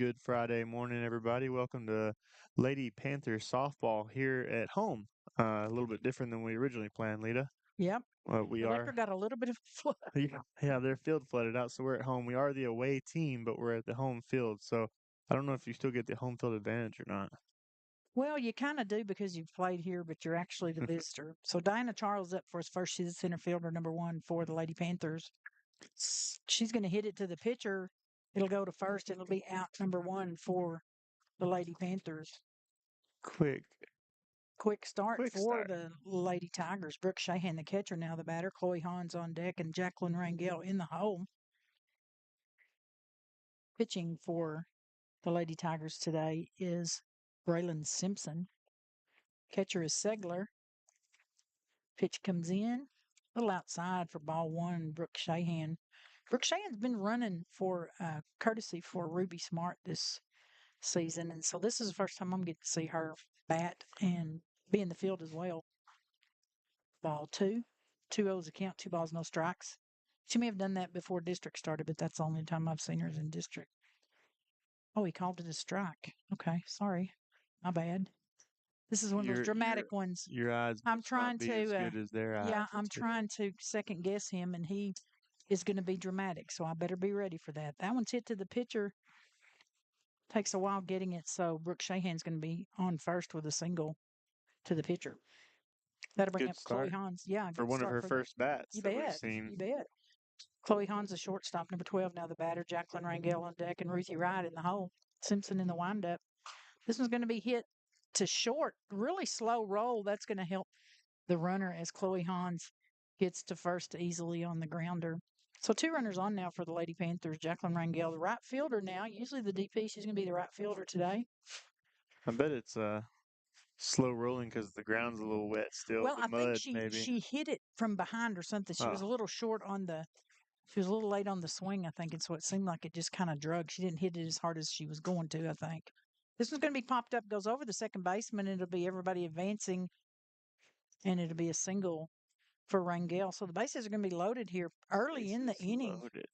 Good Friday morning, everybody. Welcome to Lady Panthers softball here at home. A little bit different than we originally planned, Lita. Yep. We Electra are, got a little bit of flood. yeah, their field flooded out, so we're at home. We are the away team, but we're at the home field. So I don't know if you still get the home field advantage or not. Well, you kind of do because you've played here, but you're actually the visitor. So Diana Charles up for us first. She's the center fielder, number one for the Lady Panthers. She's going to hit it to the pitcher. It'll go to first. It'll be out number one for the Lady Panthers. Quick Quick for start. the Lady Tigers. Brooke Shahan, the catcher, now the batter. Chloe Hans on deck and Jacqueline Rangel in the hole. Pitching for the Lady Tigers today is Braylon Simpson. Catcher is Segler. Pitch comes in, a little outside for ball one, Brooke Shahan. Brooke Shahan's been running for courtesy for Ruby Smart this season, and so this is the first time I'm getting to see her bat and be in the field as well. Ball two, 2-0's the count, 2 balls, no strikes. She may have done that before district started, but that's the only time I've seen her in district. Oh, he called it a strike. Okay, sorry, my bad. This is one of those dramatic ones. Your odds I'm must not trying be as to, good as their odds. yeah, I'm trying to second guess him, and he is going to be dramatic, so I better be ready for that. That one's hit to the pitcher. Takes a while getting it, so Brooke Shahan's going to be on first with a single to the pitcher. That'll bring Good up Chloe start Hans. Yeah, for good one of start her for first bats you that we've bet. seen. You bet. Chloe Hans, the shortstop, number 12. Now the batter, Jacqueline Rangel on deck, and Ruthie Wright in the hole. Simpson in the windup. This one's going to be hit to short. Really slow roll. That's going to help the runner as Chloe Hans gets to first easily on the grounder. So 2 runners on now for the Lady Panthers. Jacqueline Rangel, the right fielder now. Usually the DP, she's going to be the right fielder today. I bet it's slow rolling because the ground's a little wet still. Well, The I think mud, maybe. she hit it from behind or something. She was a little short on the. She was a little late on the swing, I think, and so it seemed like it just kind of drug. She didn't hit it as hard as she was going to, I think. This one's going to be popped up, goes over the second baseman. It'll be everybody advancing, and it'll be a single for Rangel. So the bases are going to be loaded here early in the inning. Loaded.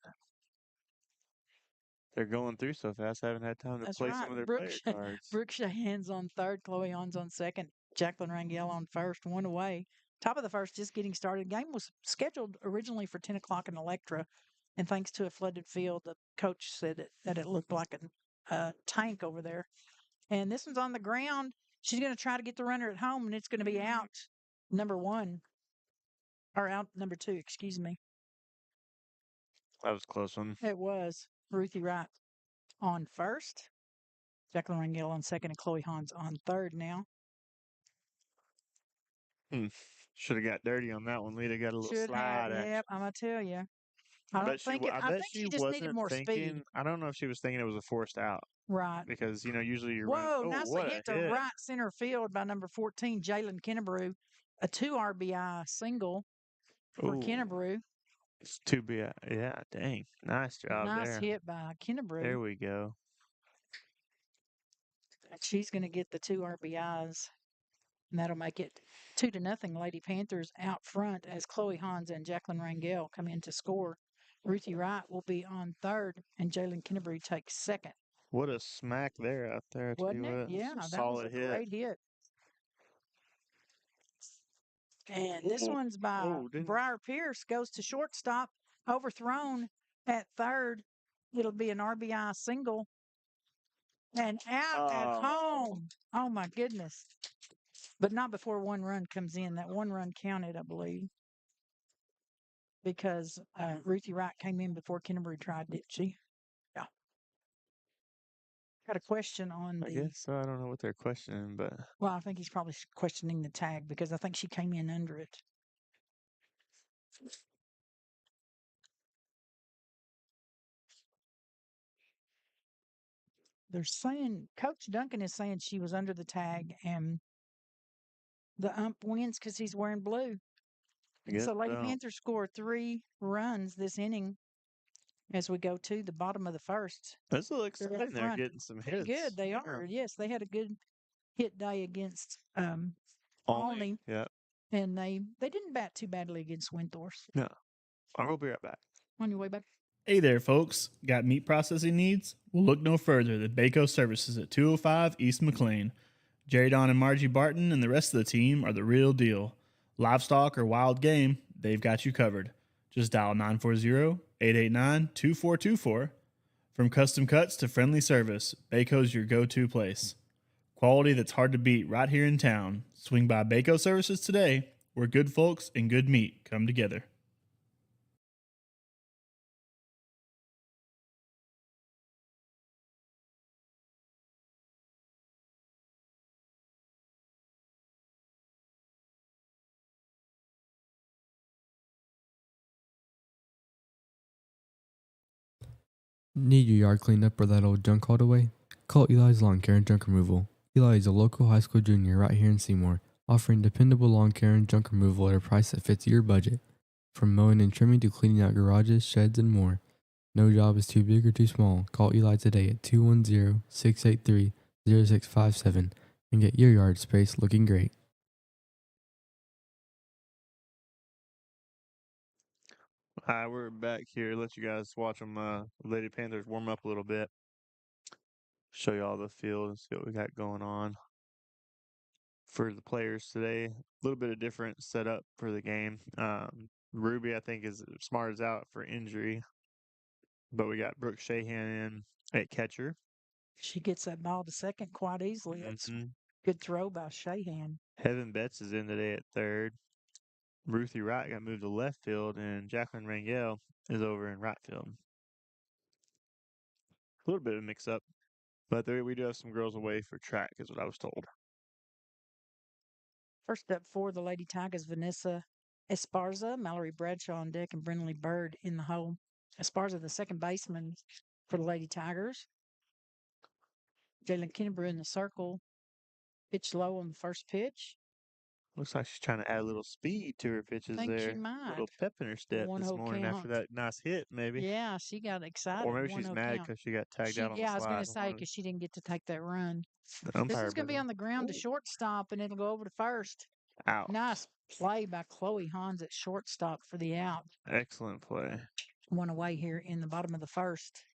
They're going through so fast, I haven't had time to That's play right. some of their player cards. Brooke Shahan's on third, Chloe Hans on second, Jacqueline Rangel on first, one away. Top of the first, just getting started. Game was scheduled originally for 10 o'clock in Electra, and thanks to a flooded field, the coach said that it looked like a tank over there. And this one's on the ground. She's going to try to get the runner at home, and it's going to be out number 1, or out number 2, excuse me. That was a close one. It was Ruthie Wright on first, Jacqueline Rangel on second, and Chloe Hans on third now. Should have got dirty on that one. Lita got a little slide action. Yep, I'm gonna tell you. I I think she just needed wasn't more thinking. speed. I don't know if she was thinking it was a forced out Right. because usually you're running. Whoa, Oh, nicely what a hit to hit! right center field by number 14, Jalen Kennebrew. A 2 RBI single for Kennebrew. It's 2 yeah, dang, nice job Nice there. hit by Kennebrew. There we go. She's going to get the 2 RBIs, and that'll make it 2-0. Lady Panthers out front as Chloe Hans and Jacqueline Rangel come in to score. Ruthie Wright will be on third, and Jalen Kennebrew takes second. What a smack there out there, Wasn't it? Yeah, that was a great hit. And this one's by Briar Pierce, goes to shortstop, overthrown at third. It'll be an RBI single. And out at home. Oh, my goodness. But not before 1 run comes in. That 1 run counted, I believe. Because Ruthie Wright came in before Kennebrew tried, didn't she? Yeah. Got a question on the. I guess so. I don't know what they're questioning, but. Well, I think he's probably questioning the tag because I think she came in under it. They're saying, Coach Duncan is saying she was under the tag and the ump wins because he's wearing blue. So Lady Panthers score 3 runs this inning as we go to the bottom of the first. This looks exciting. They're getting some hits. Pretty good. They are. Yes, they had a good hit day against Olney. Yeah. And they didn't bat too badly against Windthorst. No. I'll be right back. On your way back. Hey there, folks. Got meat processing needs? Well, look no further than Baco Services at 205 East McLean. Jerry Don and Margie Barton and the rest of the team are the real deal. Livestock or wild game, they've got you covered. Just dial 940-889-2424. From custom cuts to friendly service, Baco's your go-to place. Quality that's hard to beat right here in town. Swing by Baco Services today, where good folks and good meat come together. Need your yard cleaned up or that old junk hauled away? Call Eli's Lawn Care and Junk Removal. Eli is a local high school junior right here in Seymour, offering dependable lawn care and junk removal at a price that fits your budget. From mowing and trimming to cleaning out garages, sheds, and more. No job is too big or too small. Call Eli today at 210-683-0657 and get your yard space looking great. Hi, we're back here. Let you guys watch them, Lady Panthers warm up a little bit. Show you all the field and see what we got going on. For the players today, a little bit of different setup for the game. Ruby, I think, is smart as out for injury. But we got Brooke Shahan in at catcher. She gets that ball to second quite easily. That's Mhm. good throw by Shahan. Heaven Betts is in today at third. Ruthie Wright got moved to left field, and Jacqueline Rangel is over in right field. A little bit of mix up, but we do have some girls away for track, is what I was told. First up for the Lady Tigers, Vanessa Esparza, Mallory Bradshaw on deck, and Brindley Bird in the hole. Esparza, the second baseman for the Lady Tigers. Jalen Kennebrew in the circle. Pitch low on the first pitch. Looks like she's trying to add a little speed to her pitches Think there. she might. A little pep in her step this 1-0 morning after count. that nice hit, maybe. Yeah, she got excited. Or maybe she's 1-0 mad count. because she got tagged out on the Yeah, I was going slide. to say because she didn't get to take that run. The This umpire is going to be better- on the ground to shortstop, and it'll go over to first. Out. Nice play by Chloe Hans at shortstop for the out. Excellent play. One away here in the bottom of the first.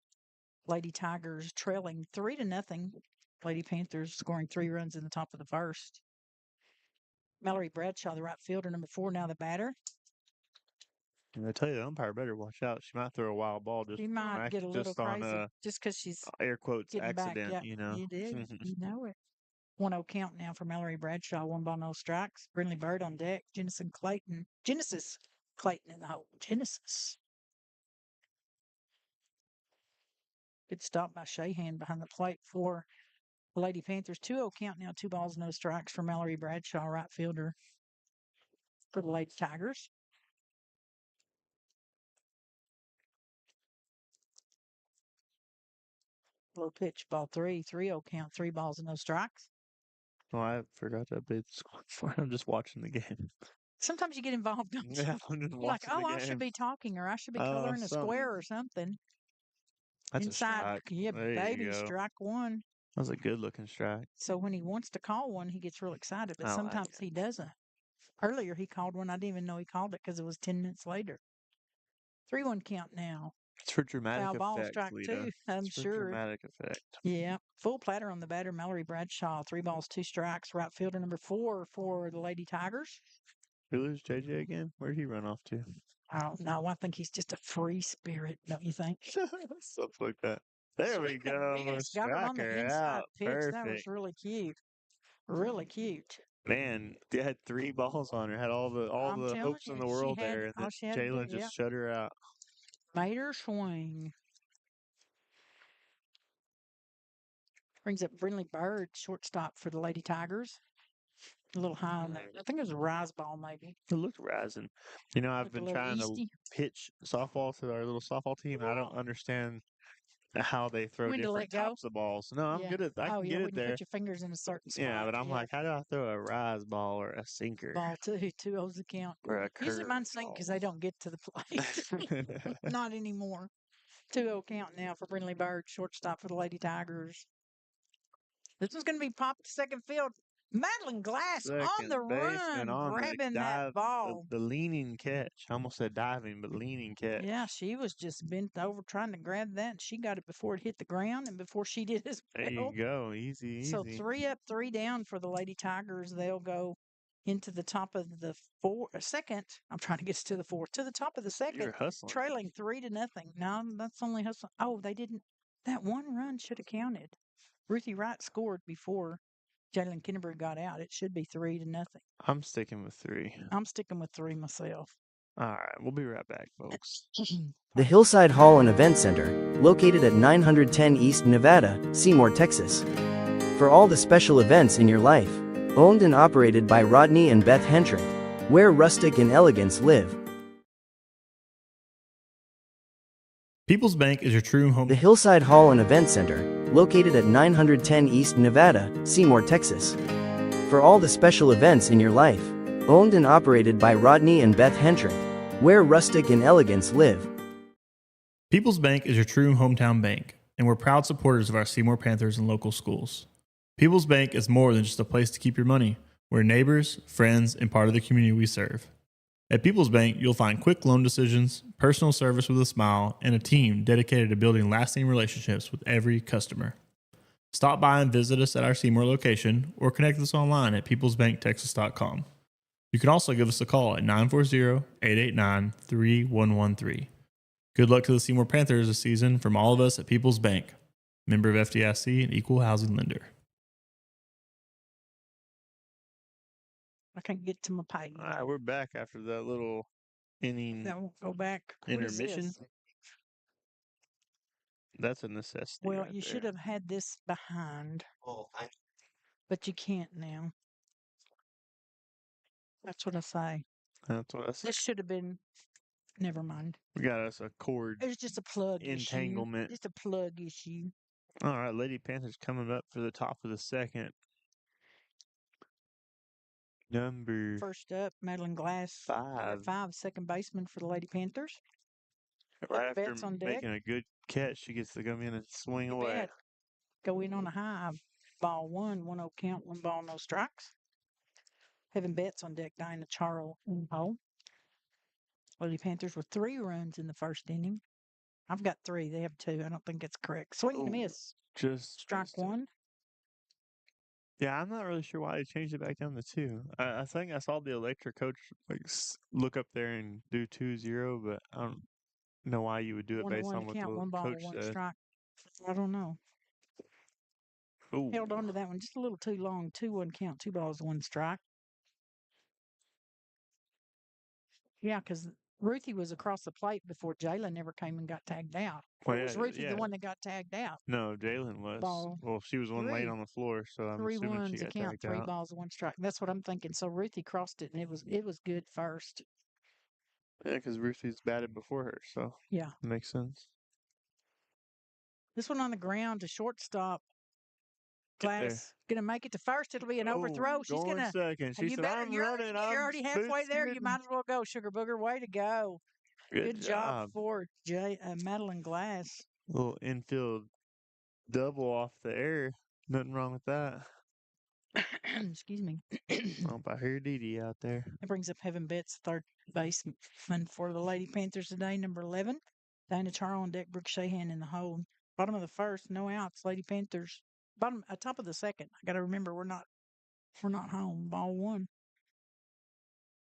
Lady Tigers trailing 3-0. Lady Panthers scoring 3 runs in the top of the first. Mallory Bradshaw, the right fielder, number 4, now the batter. And I tell you, the umpire better watch out. She might throw a wild ball just She might get a little just on crazy just because she's air quotes getting back. accident, Yeah, you know. you did. You know it. 1-0 count now for Mallory Bradshaw. 1 ball, no strikes. Brindley Bird on deck. Genesis Clayton in the hole. Genesis. Good stop by Shahan behind the plate for the Lady Panthers. 2-0 count now. 2 balls, no strikes for Mallory Bradshaw, right fielder for the Lady Tigers. Low pitch, ball 3. 3-0 count. 3 balls and no strikes. Oh, I forgot to update the score for it. I'm just watching the game. Sometimes you get involved, don't you? Yeah, I'm just You're like, watching the I game. should be talking, or I should be coloring a square or something. That's Inside, a strike. yeah, There baby, you go. strike 1. That was a good looking strike. So when he wants to call one, he gets real excited, but I like sometimes it. he doesn't. Earlier, he called one. I didn't even know he called it because it was 10 minutes later. 3-1 count now. It's for dramatic Foul ball, effect, strike Lita. 2, I'm It's for sure. dramatic effect. Yeah. Full platter on the batter, Mallory Bradshaw. 3 balls, 2 strikes. Right fielder number 4 for the Lady Tigers. We lose JJ again? Where'd he run off to? I don't know. I think he's just a free spirit, don't you think? Stuff like that. There we go. Yes, got her on the Striker inside out. pitch. Perfect. That was really cute. Really cute. Man, they had 3 balls on her. Had all the I'm telling hopes in you, the she world had there, and all then she had to do, Jalen just shut her out. made her swing. Brings up Brindley Bird, shortstop for the Lady Tigers. A little high on there. I think it was a rise ball, maybe. It looked rising. You know, I've Looked a been little trying to easty. pitch softball to our little softball team, and I don't understand how they throw When to let different go? types of balls. No, I'm Yeah. good at I Oh, can yeah, get when it you there. put your fingers in a certain spot. Yeah, but I'm like, how do I throw a rise ball or a sinker Ball 2, 2-0's the count. or a Usually curve mine's sink because they don't get to the plate. ball? Not anymore. 2-0 count now for Brindley Bird, shortstop for the Lady Tigers. This one's going to be popped to second field. Madeline Glass on the run, grabbing that ball. The leaning catch. I almost said diving, but leaning catch. Yeah, she was just bent over trying to grab that, and she got it before it hit the ground and before she did as well. There you go. Easy. So 3 up, 3 down for the Lady Tigers. They'll go into the top of the second. I'm trying to get to the fourth. To the top of the second. You're hustling. Trailing 3-0. No, that's only hustling. Oh, they didn't. That one run should have counted. Ruthie Wright scored before Jalen Kennebrew got out. It should be 3-0. I'm sticking with 3. I'm sticking with 3 myself. All right, we'll be right back, folks. The Hillside Hall and Event Center, located at 910 East Nevada, Seymour, Texas. For all the special events in your life. Owned and operated by Rodney and Beth Hentrick. Where rustic and elegance live. People's Bank is your true home. The Hillside Hall and Event Center, located at 910 East Nevada, Seymour, Texas. For all the special events in your life. Owned and operated by Rodney and Beth Hentrick. Where rustic and elegance live. People's Bank is your true hometown bank, and we're proud supporters of our Seymour Panthers and local schools. People's Bank is more than just a place to keep your money. We're neighbors, friends, and part of the community we serve. At People's Bank, you'll find quick loan decisions, personal service with a smile, and a team dedicated to building lasting relationships with every customer. Stop by and visit us at our Seymour location or connect us online at peoplesbanktexas.com. You can also give us a call at 940-889-3113. Good luck to the Seymour Panthers this season from all of us at People's Bank, member of FDIC and equal housing lender. I can't get to my page. All right, we're back after that little inning That won't go back. What is intermission. this? That's a necessity. Well, right you there. should have had this behind, but you can't now. That's what I say. That's what I said. This should have been. Never mind. We got us a cord It was just a plug entanglement. issue. Just a plug issue. All right, Lady Panthers coming up for the top of the second. Number First up, Madeline Glass, five. 5, second baseman for the Lady Panthers. Right after Bets on deck. making a good catch, she gets to come in and swing away. Bet. Go in on a high. Ball 1, 1-0 count, 1 ball, no strikes. Having bets on deck, Dinah Charles in the hole. Lady Panthers with 3 runs in the first inning. I've got 3. They have 2. I don't think it's correct. Swing and a miss. Just Strike missed it. 1. Yeah, I'm not really sure why they changed it back down to 2. I think I saw the Electra coach look up there and do 2-0, but I don't know why you would do it 1-1 based on what count, the 1 ball, coach 1 said. strike. I don't know. Ooh. Held on to that one just a little too long. 2-1 count, 2 balls, 1 strike. Yeah, because Ruthie was across the plate before Jalen ever came and got tagged out. Or Well, was yeah, Ruthie yeah. the one that got tagged out? No, Jalen was. Ball Well, she was one laying 3. on the floor, so I'm 3 assuming she ones, a got count, tagged 3 out. balls, 1 strike. That's what I'm thinking. So Ruthie crossed it, and it was good first. Yeah, because Ruthie's batted before her, so Yeah. makes sense. This one on the ground to shortstop. Get there. Glass gonna make it to first. It'll be an overthrow. She's going gonna. second. She You said, better. "I'm You're running. I'm already halfway there. You boosting." might as well go, Sugar Booger. Way to go. Good job for Madeline Glass. Little infield double off the air. Nothing wrong with that. Excuse me. Oh, I hear Dee Dee out there. That brings up Heaven Betts, third baseman for the Lady Panthers today, number 11. Dinah Charles on deck, Brooke Shahan in the hole. Bottom of the first, no outs. Lady Panthers. Top of the second. I got to remember we're not home. Ball 1.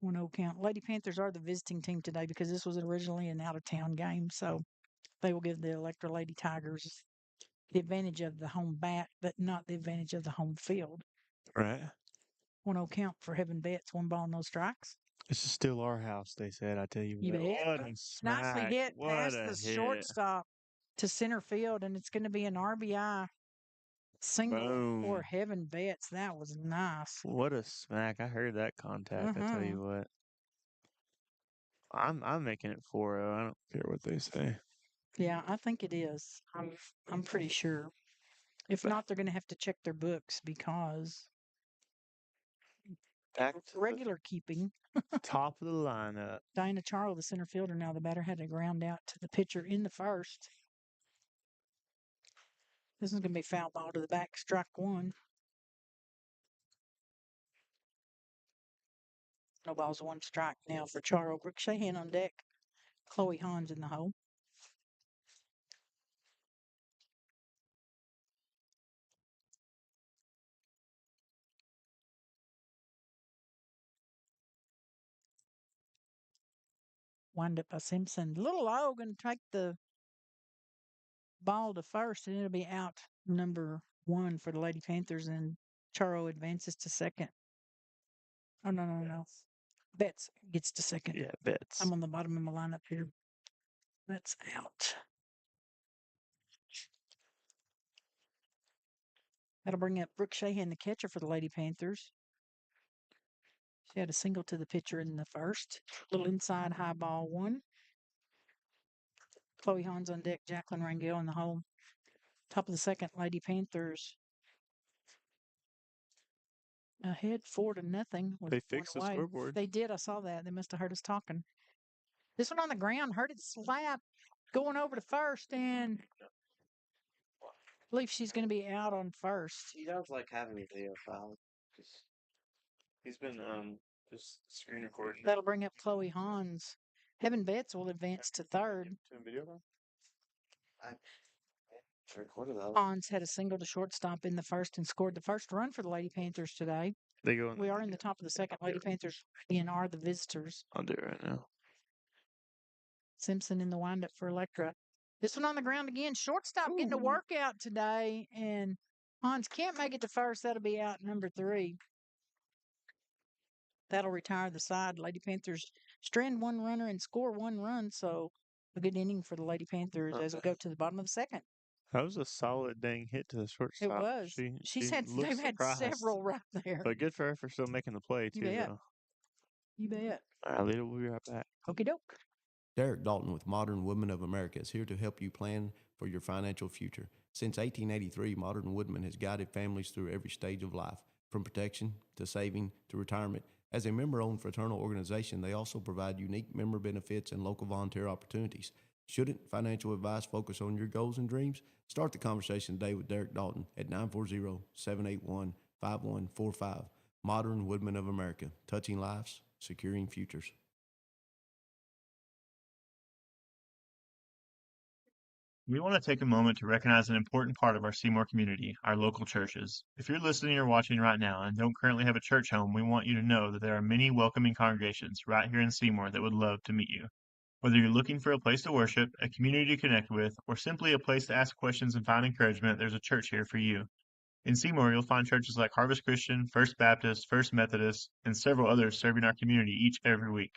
1-0 count. Lady Panthers are the visiting team today because this was originally an out-of-town game, so they will give the Electra Lady Tigers the advantage of the home bat, but not the advantage of the home field. Right. 1-0 count for Heaven Betts. 1 ball, no strikes. This is still our house, they said. I tell you You what. bet. What a smack. Nicely hit What past a the hit. shortstop to center field, and it's going to be an RBI single Boom. for Heaven Betts. That was nice. What a smack. I heard that contact, I tell you what. I'm making it 4-0. I don't care what they say. Yeah, I think it is. I'm pretty sure. If not, they're going to have to check their books because Back to regular keeping. the top of the lineup. Dinah Charles, the center fielder now, the batter had a ground out to the pitcher in the first. This is going to be foul ball to the back, strike 1. No balls, 1 strike now for Charles. Brooke Shahan on deck. Chloe Hans in the hole. Wind up by Simpson. A little low, going to take the ball to first, and it'll be out number 1 for the Lady Panthers, and Charo advances to second. Oh, no. Betts gets to second. Yeah, Betts. I'm on the bottom of my lineup here. That's out. That'll bring up Brooke Shahan, the catcher for the Lady Panthers. She had a single to the pitcher in the first. Little inside high ball 1. Chloe Hans on deck, Jacqueline Rangel in the hole. Top of the second, Lady Panthers ahead 4-0. They fixed the scoreboard. They did. I saw that. They must have heard us talking. This one on the ground, heard it slap going over to first, and I believe she's going to be out on first. He does like having a video file. He's been just screen recording. That'll bring up Chloe Hans. Heaven Betts will advance to third. Hans had a single to shortstop in the first and scored the first run for the Lady Panthers today. We are in the top of the second. Lady Panthers are the visitors. I'll do it right now. Simpson in the windup for Electra. This one on the ground again. Shortstop getting a workout today, and Hans can't make it to first. That'll be out number 3. That'll retire the side. Lady Panthers strand 1 runner and score 1 run, so a good inning for the Lady Panthers as we go to the bottom of the second. That was a solid dang hit to the shortstop. It was. They've had several right there. But good for her for still making the play, too. You bet. All right, Lita, we'll be right back. Okie doke. Derek Dalton with Modern Woodmen of America is here to help you plan for your financial future. Since 1883, Modern Woodmen has guided families through every stage of life, from protection to saving to retirement. As a member-owned fraternal organization, they also provide unique member benefits and local volunteer opportunities. Shouldn't financial advice focus on your goals and dreams? Start the conversation today with Derek Dalton at 940-781-5145. Modern Woodmen of America, touching lives, securing futures. We want to take a moment to recognize an important part of our Seymour community, our local churches. If you're listening or watching right now and don't currently have a church home, we want you to know that there are many welcoming congregations right here in Seymour that would love to meet you. Whether you're looking for a place to worship, a community to connect with, or simply a place to ask questions and find encouragement, there's a church here for you. In Seymour, you'll find churches like Harvest Christian, First Baptist, First Methodist, and several others serving our community each and every week.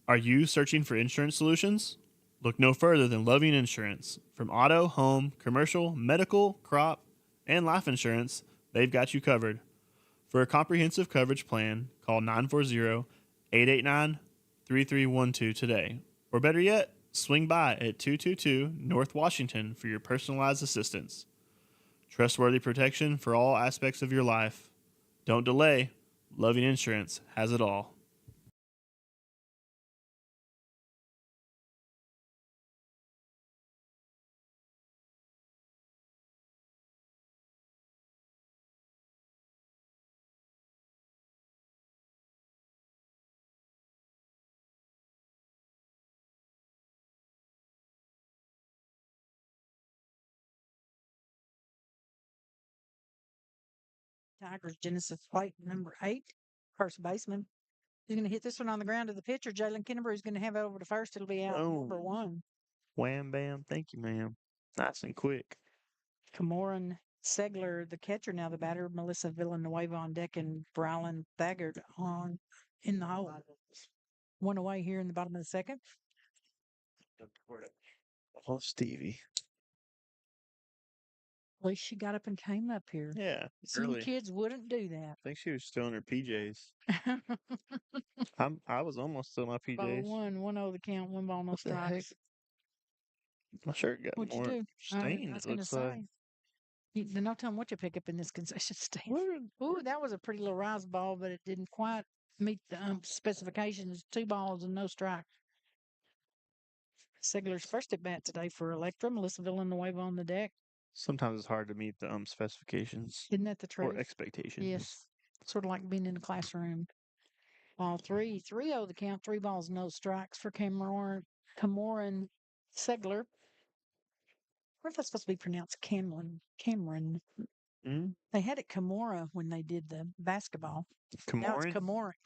Are you searching for insurance solutions? Look no further than Loving Insurance. From auto, home, commercial, medical, crop, and life insurance, they've got you covered. For a comprehensive coverage plan, call 940-889-3312 today. Or better yet, swing by at 222 North Washington for your personalized assistance. Trustworthy protection for all aspects of your life. Don't delay. Loving Insurance has it all. Tigers Genesis plate number 8, first baseman. He's going to hit this one on the ground to the pitcher. Jalen Kinnebrew is going to have it over to first. It'll be out number 1. Wham, bam. Thank you, ma'am. Nice and quick. Camoran Segler, the catcher, now the batter. Melissa Villanueva on deck and Brylan Thaggart on in the hole. 1 away here in the bottom of the second. Oh, Stevie. At least she got up and came up here. Yeah. Some kids wouldn't do that. I think she was still in her PJs. I was almost still in my PJs. Ball 1-0 the count, 1 ball, no strikes. My shirt got What'd more you do? stained, I was it going to looks say. like. No telling what you pick up in this concession stand. Ooh, that was a pretty little rise ball, but it didn't quite meet the specifications. 2 balls and no strike. Segler's first at bat today for Electra. Melissa Villanueva on the deck. Sometimes it's hard to meet the specifications. Isn't that the truth? Or expectations. Yes. Sort of like being in a classroom. Ball 3-0 the count. 3 balls, no strikes for Camoran Segler. I wonder if that's supposed to be pronounced Cameron. Mm-hmm. They had it Camora when they did the basketball. Now it's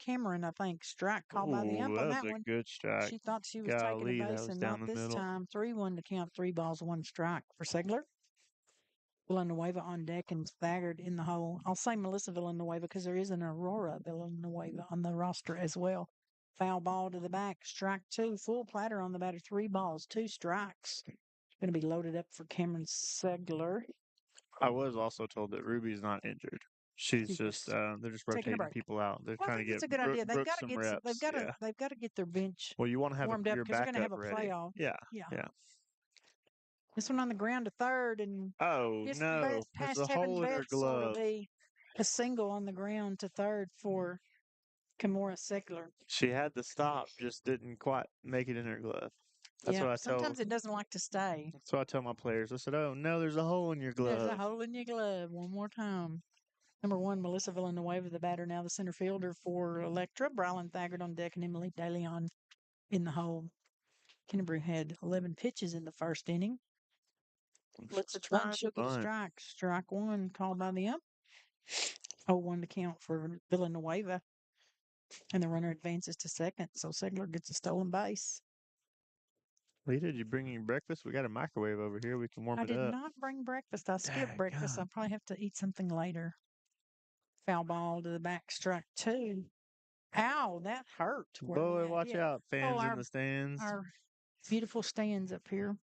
Cameron, I think. Strike called by the ump on that one. That was a good strike. She thought she was taking a base and not this time. 3-1 to count. 3 balls, 1 strike for Segler. Villanueva on deck and Thaggart in the hole. I'll say Melissa Villanueva because there is an Aurora Villanueva on the roster as well. Foul ball to the back. Strike 2. Full platter on the batter. 3 balls, 2 strikes. Going to be loaded up for Cameron Segler. I was also told that Ruby's not injured. She's She's just they're just taking a rotating break. people out. They're Well, I trying think to it's get a good idea. They've Brooke got to some get reps. Yeah. they've got to get their bench Well, you want to have warmed up your because they're going to backup have a ready. playoff. Yeah. Yeah. Yeah. This one on the ground to third, and Oh just no! There's past a Heaven hole in her Betts, so it'll glove. be a single on the ground to third for Kimora Segler. She had to stop, just didn't quite make it in her glove. That's Yeah, what I sometimes it doesn't like to stay. That's what I tell my players. I said, "Oh no, there's a hole in your glove." There's a hole in your glove. One more time. Number 1, Melissa Villanueva, the batter, now the center fielder for Electra. Brylan Thaggart on deck and Emily DeLeon in the hole. Kennebrew had 11 pitches in the first inning. Let's try. She'll get a strike. Strike 1 called by the ump. 0-1 to count for Villanueva. And the runner advances to second, so Segler gets a stolen base. Lita, did you bring any breakfast? We got a microwave over here. We can warm I it did up. not bring breakfast. I skipped breakfast. I'll probably have to eat something later. Foul ball to the back, strike 2. Ow, that hurt. Boy, watch out, fans in the stands. Our beautiful stands up here.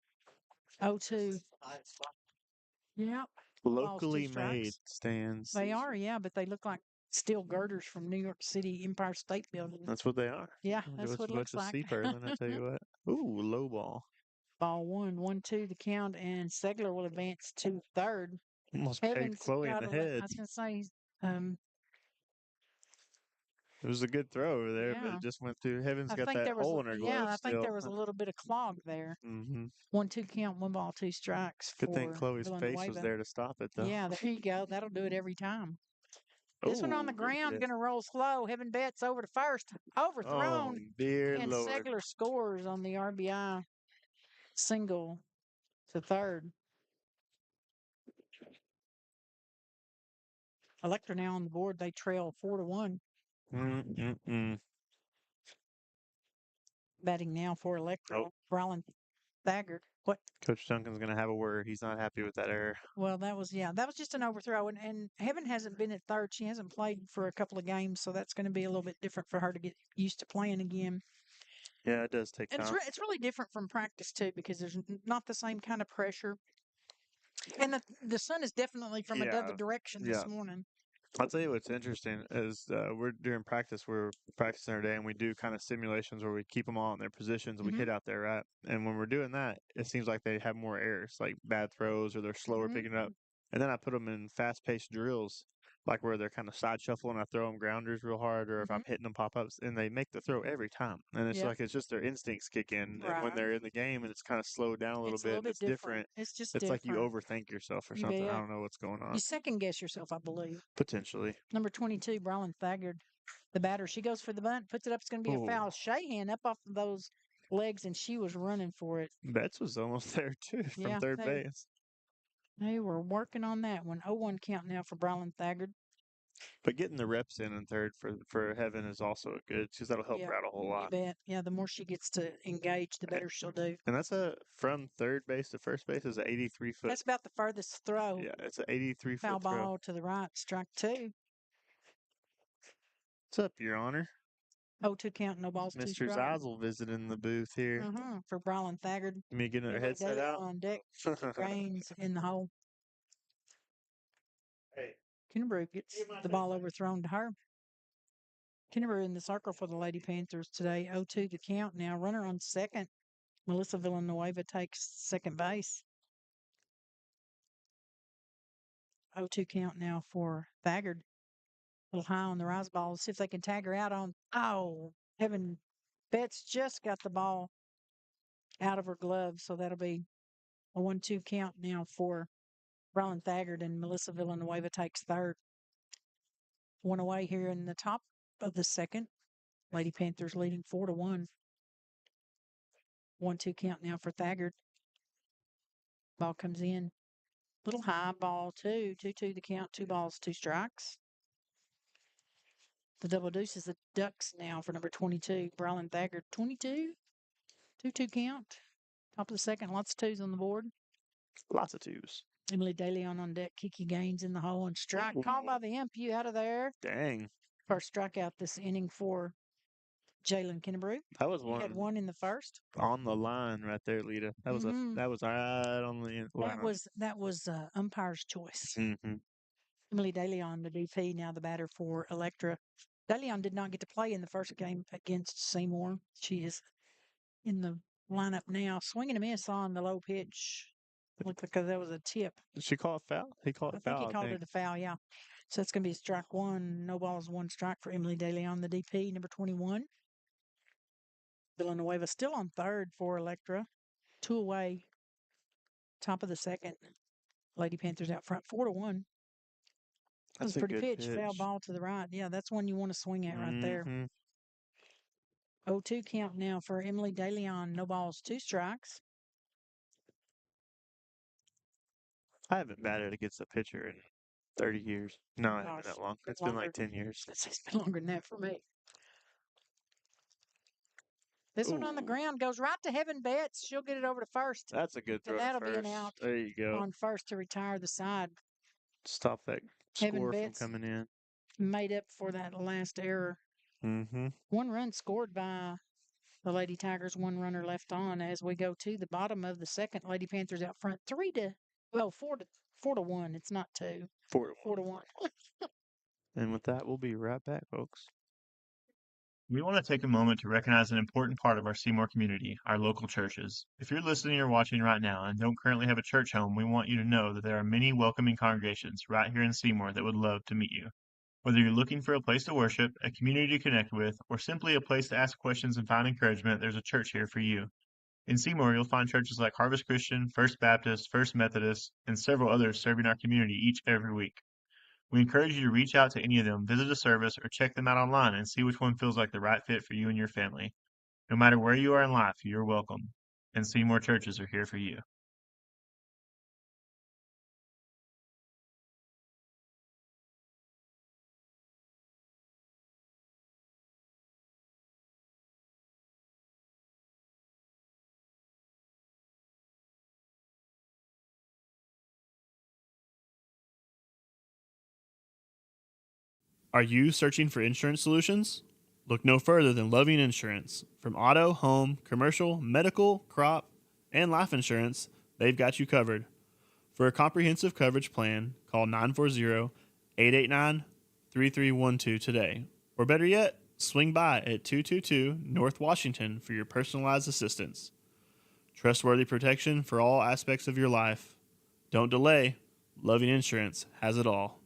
0-2. Yep. Locally made stands. They are, yeah, but they look like steel girders from New York City Empire State Building. That's what they are. Yeah, that's what it looks like. Sea purling, I tell you what. Ooh, low ball. Ball 1-1-2 the count, and Segler will advance to third. Almost pegged Chloe in the head. I was going to say, it was a good throw over there, but it just went through. Heaven's got that hole in her glove. Yeah, I think there was a little bit of clog there. 1-2 count, 1 ball, 2 strikes. Good thing Chloe's face was there to stop it, though. Yeah, there you go. That'll do it every time. This one on the ground, going to roll slow. Heaven Betts over to first. Overthrown. Oh, dear and Lord. Segler scores on the RBI single to third. Electra now on the board. They trail 4-1. Batting now for Electra. Brylan Thaggart. What? Coach Duncan's going to have a word. He's not happy with that error. Well, that was just an overthrow. And Heaven hasn't been at third. She hasn't played for a couple of games, so that's going to be a little bit different for her to get used to playing again. Yeah, it does take time. And it's really different from practice, too, because there's not the same kind of pressure. And the sun is definitely from another direction this morning. I'll tell you what's interesting is we're during practice, we're practicing our day, and we do kind of simulations where we keep them all in their positions and we hit out there, right? And when we're doing that, it seems like they have more errors, like bad throws or they're slower picking it up. And then I put them in fast-paced drills, like where they're kind of side shuffling. I throw them grounders real hard, or if I'm hitting them pop-ups, and they make the throw every time. And it's like it's just their instincts kick in when they're in the game, and it's kind of slowed down a little bit. It's different. It's just it's like you overthink yourself or something. I don't know what's going on. You second guess yourself, I believe. Potentially. Number 22, Brylan Thaggart, the batter. She goes for the bunt, puts it up. It's going to be a foul. Shahan up off of those legs, and she was running for it. Betts was almost there, too, from third base. They were working on that one. 0-1 count now for Brylan Thaggart. But getting the reps in third for Heaven is also good because that'll help her out a whole lot. You bet. Yeah, the more she gets to engage, the better she'll do. And that's from third base to first base is an 83 foot. That's about the furthest throw. Yeah, it's an 83 foot foul throw. Ball to the right, strike 2. What's up, Your Honor? 0-2 count, no balls, 2 strikes. Mr. Zeisel visiting the booth here. For Brylan Thaggart. Me getting her headset out. On deck. Rains in the hole. Kennebrew gets the ball overthrown to her. Kennebrew in the circle for the Lady Panthers today. 0-2 the count now. Runner on second. Melissa Villanueva takes second base. 0-2 count now for Thaggart. A little high on the rise ball. See if they can tag her out on. Oh, Heaven Betts just got the ball out of her glove. So that'll be a 1-2 count now for Brylan Thaggart, and Melissa Villanueva takes third. One away here in the top of the second. Lady Panthers leading 4-1. 1-2 count now for Thaggart. Ball comes in. Little high ball, 2. 2-2 the count. 2 balls, 2 strikes. The double deuce is the Ducks now for number 22. Brylan Thaggart, 22. 2-2 count. Top of the second. Lots of 2s on the board. Lots of 2s. Emily DeLeon on deck. Kiki Gaines in the hole and strike. Called by the imp. You out of there. Dang. First strikeout this inning for Jalen Kennebrew. That was one. He had one in the first. On the line right there, Lita. That was that was right on the line. That was umpire's choice. Emily DeLeon, the DP, now the batter for Electra. DeLeon did not get to play in the first game against Seymour. She is in the lineup now. Swinging a miss on the low pitch. Looked like that was a tip. Did she call a foul? He called I a think foul, he called it a foul, yeah. So it's going to be strike one. No balls, one strike for Emily DeLeon, the DP, number 21. Villanueva still on third for Electra. 2 away. Top of the second. Lady Panthers out front, 4-1. That was That's a a pretty good pitch. Foul pitch. ball to the right. Yeah, that's one you want to swing at right there. Mhm. 0-2 count now for Emily DeLeon. No balls, 2 strikes. I haven't batted against a pitcher in 30 years. No, I haven't Gosh, that long. been It's been longer. like 10 years. It's been longer than that for me. This one on the Ooh, ground goes right to Heaven Betts. She'll get it over to first. that's a good throw And to that'll be an first. out There you go. on first to retire the side. Stop that Heaven score from Betts coming in. made up for that last error. Mm-hmm. 1 run scored by the Lady Tigers, 1 runner left on as we go to the bottom of the second. Lady Panthers out front 4-1. It's not 2. 4-1. 4-1. And with that, we'll be right back, folks. We want to take a moment to recognize an important part of our Seymour community, our local churches. If you're listening or watching right now and don't currently have a church home, we want you to know that there are many welcoming congregations right here in Seymour that would love to meet you. Whether you're looking for a place to worship, a community to connect with, or simply a place to ask questions and find encouragement, there's a church here for you. In Seymour, you'll find churches like Harvest Christian, First Baptist, First Methodist, and several others serving our community each and every week. We encourage you to reach out to any of them, visit a service, or check them out online and see which one feels like the right fit for you and your family. No matter where you are in life, you're welcome. And Seymour churches are here for you. Are you searching for insurance solutions? Look no further than Loving Insurance. From auto, home, commercial, medical, crop, and life insurance, they've got you covered. For a comprehensive coverage plan, call 940-889-3312 today. Or better yet, swing by at 222 North Washington for your personalized assistance. Trustworthy protection for all aspects of your life. Don't delay. Loving Insurance has it all.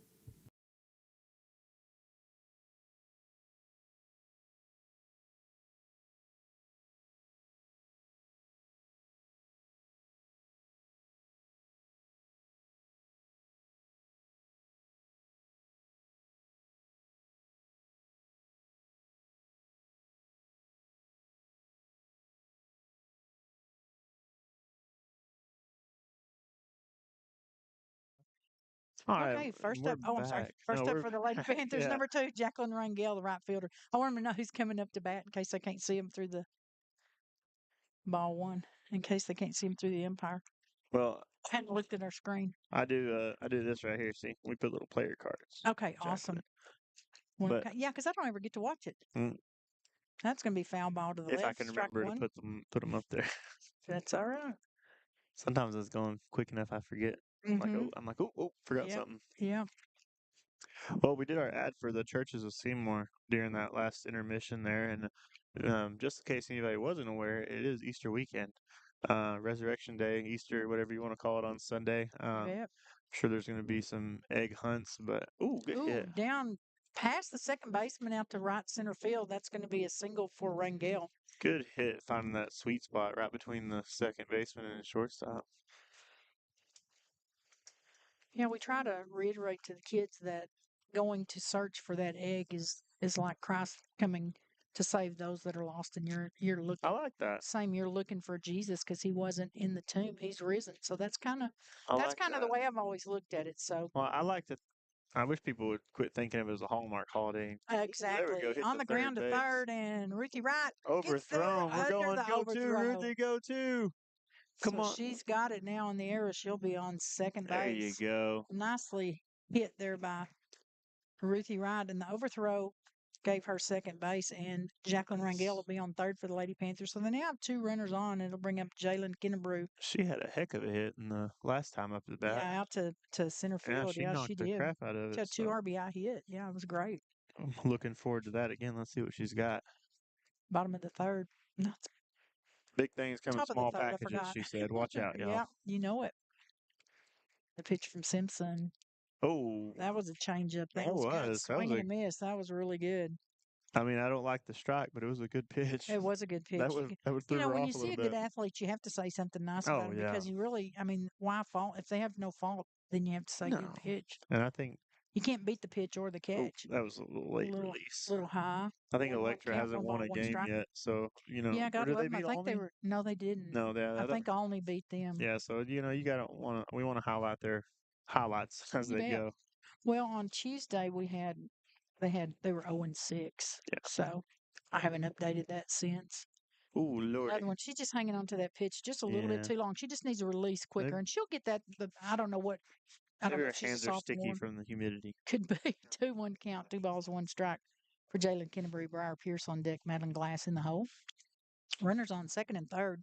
All right, Okay, first we're up. Oh, I'm sorry. back. First No, up we're for the Lady Panthers, yeah. number 2, Jacqueline Rangel, the right fielder. I want them to know who's coming up to bat in case they can't see him through the ball one, in case they can't see him through the umpire. Well, I hadn't looked at our screen. I do this right here. See, we put little player cards. Okay, awesome. Well, But- okay, yeah, because I don't ever get to watch it. Mm. That's going to be foul ball to the If left. I can strike remember one. to put them up there. That's all right. Sometimes it's going quick enough I forget. Mhm. I'm like, oh, forgot Yep. something. Yeah. Well, we did our ad for the churches of Seymour during that last intermission there, and just in case anybody wasn't aware, it is Easter weekend, Resurrection Day, Easter, whatever you want to call it on Sunday. Yep. I'm sure there's going to be some egg hunts, but good hit. Down past the second baseman out to right center field. That's going to be a single for Rangel. Good hit, finding that sweet spot right between the second baseman and the shortstop. Yeah, we try to reiterate to the kids that going to search for that egg is like Christ coming to save those that are lost, and you're looking. I like that. Same, you're looking for Jesus because he wasn't in the tomb; he's risen. So that's kind of the that. way I've always looked at it. So Well, I like to. I wish people would quit thinking of it as a Hallmark holiday. exactly There we go, hit on the ground to base. third, and Ruthie Wright Overthrown. We're going the go to overthrow. Ruthie, go to. Come So on. she's got it now in the air. She'll be on second There base. you go. Nicely hit there by Ruthie Wright, and the overthrow gave her second base, and Jacqueline Rangel will be on third for the Lady Panthers. So they now have 2 runners on, and it'll bring up Jalen Kinnebrew. She had a heck of a hit in the last time up at the bat. Yeah, out to center Yeah, field. she Yeah, knocked she the did. crap out of She it. had 2 So RBI hit. Yeah, it was great. I'm looking forward to that again. Let's see what she's got. Bottom of the third. No, Big things come in top of the small third. I packages, forgot. she said. Watch out, y'all. Yeah, you know it. The pitch from Simpson. Oh, That was a changeup. That that was good. was. That was Swing and a. a miss. That was really good. I mean, I don't like the strike, but it was a good pitch. It was a good pitch. That would throw her When off you a see little a good bit. athlete, you have to say something nice Oh, about him yeah. because you really, why fault? If they have no fault, then you have to say good No. pitch. And I think You can't beat the pitch or the catch. that was a little late little, release. little high. I think 1-1 Electra count, hasn't one won ball, a one game strike. yet, so Yeah, or God did love they them. I beat think they Alney? were. No, they didn't. No, I think Alney beat them. Yeah, so you gotta we want to highlight their highlights as You they bet. go. Well, on Tuesday they were 0-6. Yeah. So I haven't updated that since. Ooh, Lordy. Another one. She's just hanging on to that pitch just a little bit Yeah. too long. She just needs to release quicker, and she'll get that. I don't know what. I don't Maybe know her if she's a hands are sticky sophomore. from the humidity. Could be 2-1 count, 2 balls, 1 strike for Jalen Kinnebrew. Briar Pierce on deck, Madeline Glass in the hole. Runners on second and third.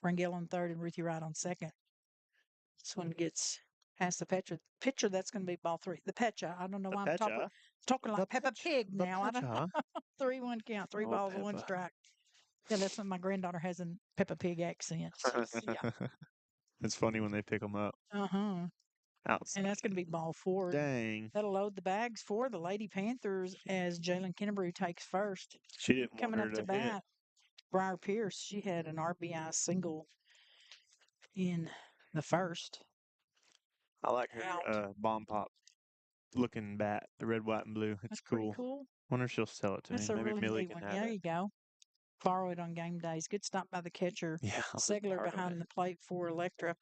Rangel on third and Ruthie Wright on second. This one gets past the pitcher. That's going to be ball 3. The pitcher. I don't know why I'm talking like Peppa Pig now. I don't know. 3-1 count, 3 balls, 1 strike. Yeah, that's what my granddaughter has in Peppa Pig accent. Yeah. It's funny when they pick them up. Outside. And that's going to be ball 4. Dang. That'll load the bags for the Lady Panthers as Jalen Kinnebrew takes first. She didn't Coming want up her to to hit. bat, Briar Pierce. She had an RBI single in the first. I like her bomb pop looking bat, the red, white, and blue. It's That's cool. pretty cool. Wonder if she'll sell it to That's me. a Maybe really Millie neat can one. have There it. you go. Borrow it on game days. Good stop by the catcher. Yeah. Segler behind the plate for Electra.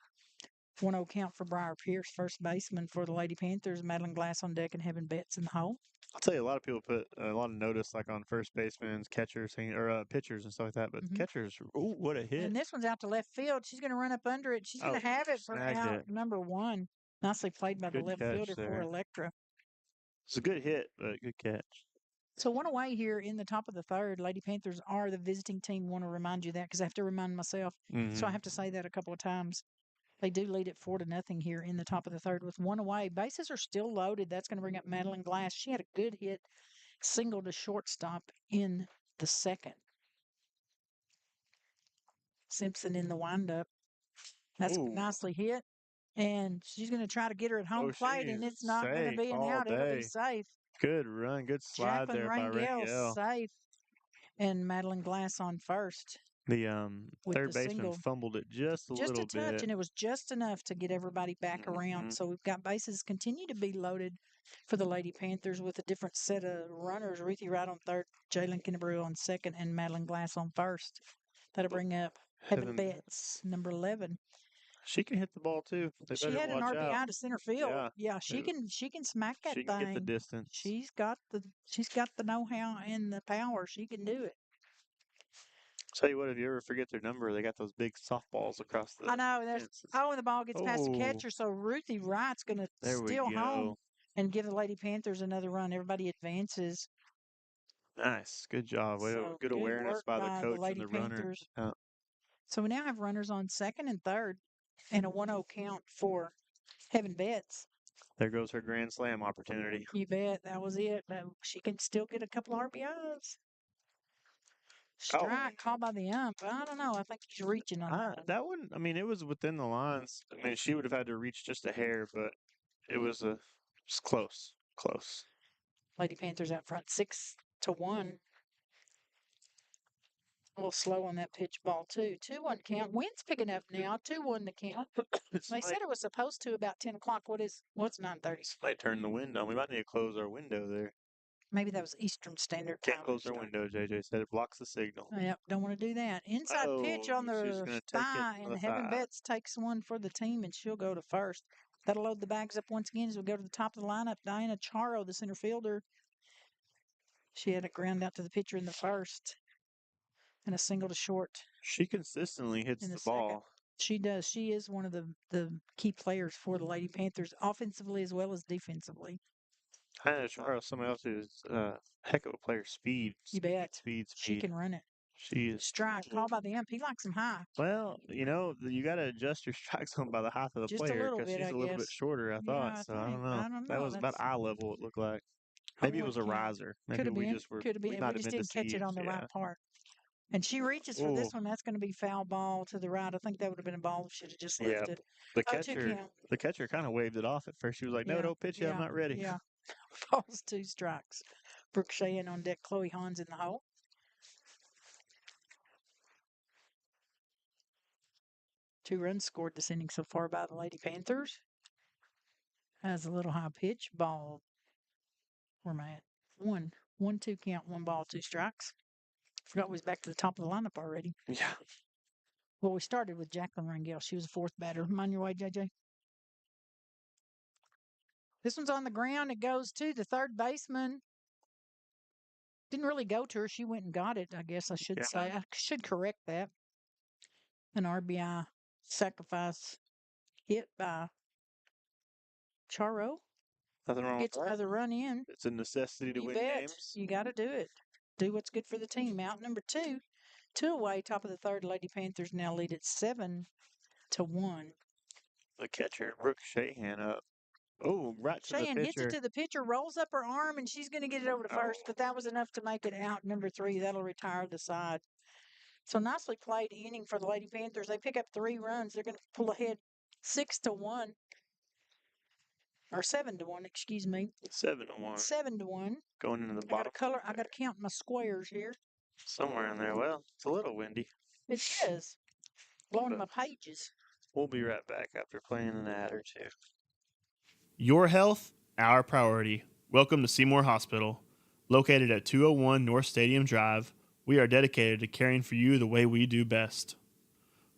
1-0 count for Briar Pierce, first baseman for the Lady Panthers. Madeline Glass on deck and Heaven Betts in the hole. I'll tell you, a lot of people put a lot of notice like on first basemen, catchers, or pitchers and stuff like that. But catchers, ooh, what a hit! And this one's out to left field. She's going to run up under it. She's going to have it for out number 1. Nicely played by the left fielder for Electra. It's a good hit, but good catch. So 1 away here in the top of the third. Lady Panthers are the visiting team. Want to remind you that because I have to remind myself. So I have to say that a couple of times. They do lead it 4-0 here in the top of the third with 1 away. Bases are still loaded. That's going to bring up Madeline Glass. She had a good hit, single to shortstop in the second. Simpson in the windup. That's nicely hit. And she's going to try to get her at home plate, and it's not going to be an out. It'll be safe. Good run. Good slide there by Rangel. Safe. And Madeline Glass on first. The third baseman fumbled it just a little bit. Just a touch, and it was just enough to get everybody back around. So we've got bases continue to be loaded for the Lady Panthers with a different set of runners. Ruthie Wright on third, Jalen Kinnebrew on second, and Madeline Glass on first. That'll bring up Heaven Betts, number 11. She can hit the ball too. She had an RBI to center field. Yeah, she can smack that thing. She can get the distance. She's got the know-how and the power. She can do it. Tell you what, if you ever forget their number, they got those big softballs across the. I know. And the ball gets past the catcher, so Ruthie Wright's going to steal home and give the Lady Panthers another run. Everybody advances. Nice, good job. Good awareness by the coach and the runner. So we now have runners on second and third, and a 1-0 count for Heaven Betts. There goes her grand slam opportunity. You bet, that was it. She can still get a couple RBIs. Strike called by the ump. I don't know. I think he's reaching on that one. I mean, it was within the lines. I mean, she would have had to reach just a hair, but it was close. Lady Panthers out front, 6-1. A little slow on that pitch ball too. 2-1 count. Wind's picking up now. 2-1 the count. They said it was supposed to about 10 o'clock. What's 9:30? They turned the wind on. We might need to close our window there. Maybe that was Eastern Standard Time. Can't close our window, JJ said. It blocks the signal. Yep, don't want to do that. Inside pitch on the thigh, and Heaven Betts takes one for the team, and she'll go to first. That'll load the bags up once again as we go to the top of the lineup. Diana Charo, the center fielder. She had a ground out to the pitcher in the first and a single to short. She consistently hits the ball. She does. She is one of the key players for the Lady Panthers, offensively as well as defensively. Diana Charles, somebody else who's heck of a player. Speed. You bet. Speed. She can run it. She is. Strike. Call by the ump. He likes them high. Well, you got to adjust your strike zone by the height of the Just a player little because bit, she's I a little bit guess. shorter, I thought. Yeah, So I don't know. I don't That know. was about eye level, it looked like. I Maybe it was a wouldn't count. riser. Maybe Could have we been. just were. Could have been. We We might have just been didn't catch it deceived. on the Yeah. right part. And she reaches for this Ooh. one. That's going to be foul ball to the right. I think that would have been a ball if she had just Yeah. left it. The Oh, 2 catcher. count. The catcher kind of waved it off at first. She was like, "No, Yeah, don't pitch yet. I'm not ready." Yeah. Balls 2 strikes. Brooke Sheehan on deck. Chloe Hans in the hole. Two runs scored this inning so far by the Lady Panthers. Has a little high pitch. Ball. Where am I at? 1-2 count. 1 ball, 2 strikes. Forgot we was back to the top of the lineup already. Yeah. Well, we started with Jacqueline Rangel. She was the 4th batter. Mind your way, JJ. This one's on the ground. It goes to the third baseman. Didn't really go to her. She went and got it, I guess I should say. I should correct that. An RBI sacrifice hit by Charo. Nothing wrong Gets with that. another run in. It's a necessity to You win bet. games. You got to do it. Do what's good for the team. Out number 2. 2 away, top of the third. Lady Panthers now lead at 7-1. The catcher, Brooke Sheehan, up. Oh, right to Cheyenne the hits it pitcher. to the pitcher, rolls up her arm, and she's going to get it over to first, but that was enough to make it out number 3. That'll retire the side. So nicely played inning for the Lady Panthers. They pick up 3 runs. They're going to pull ahead 6-1. Or 7-1, excuse me. 7-1. 7-1. Going into the bottom. I got to count my squares here. Somewhere in there. Well, it's a little windy. It is. Blowing my pages. We'll be right back after playing an ad or two. Your health, our priority. Welcome to Seymour Hospital. Located at 201 North Stadium Drive, we are dedicated to caring for you the way we do best.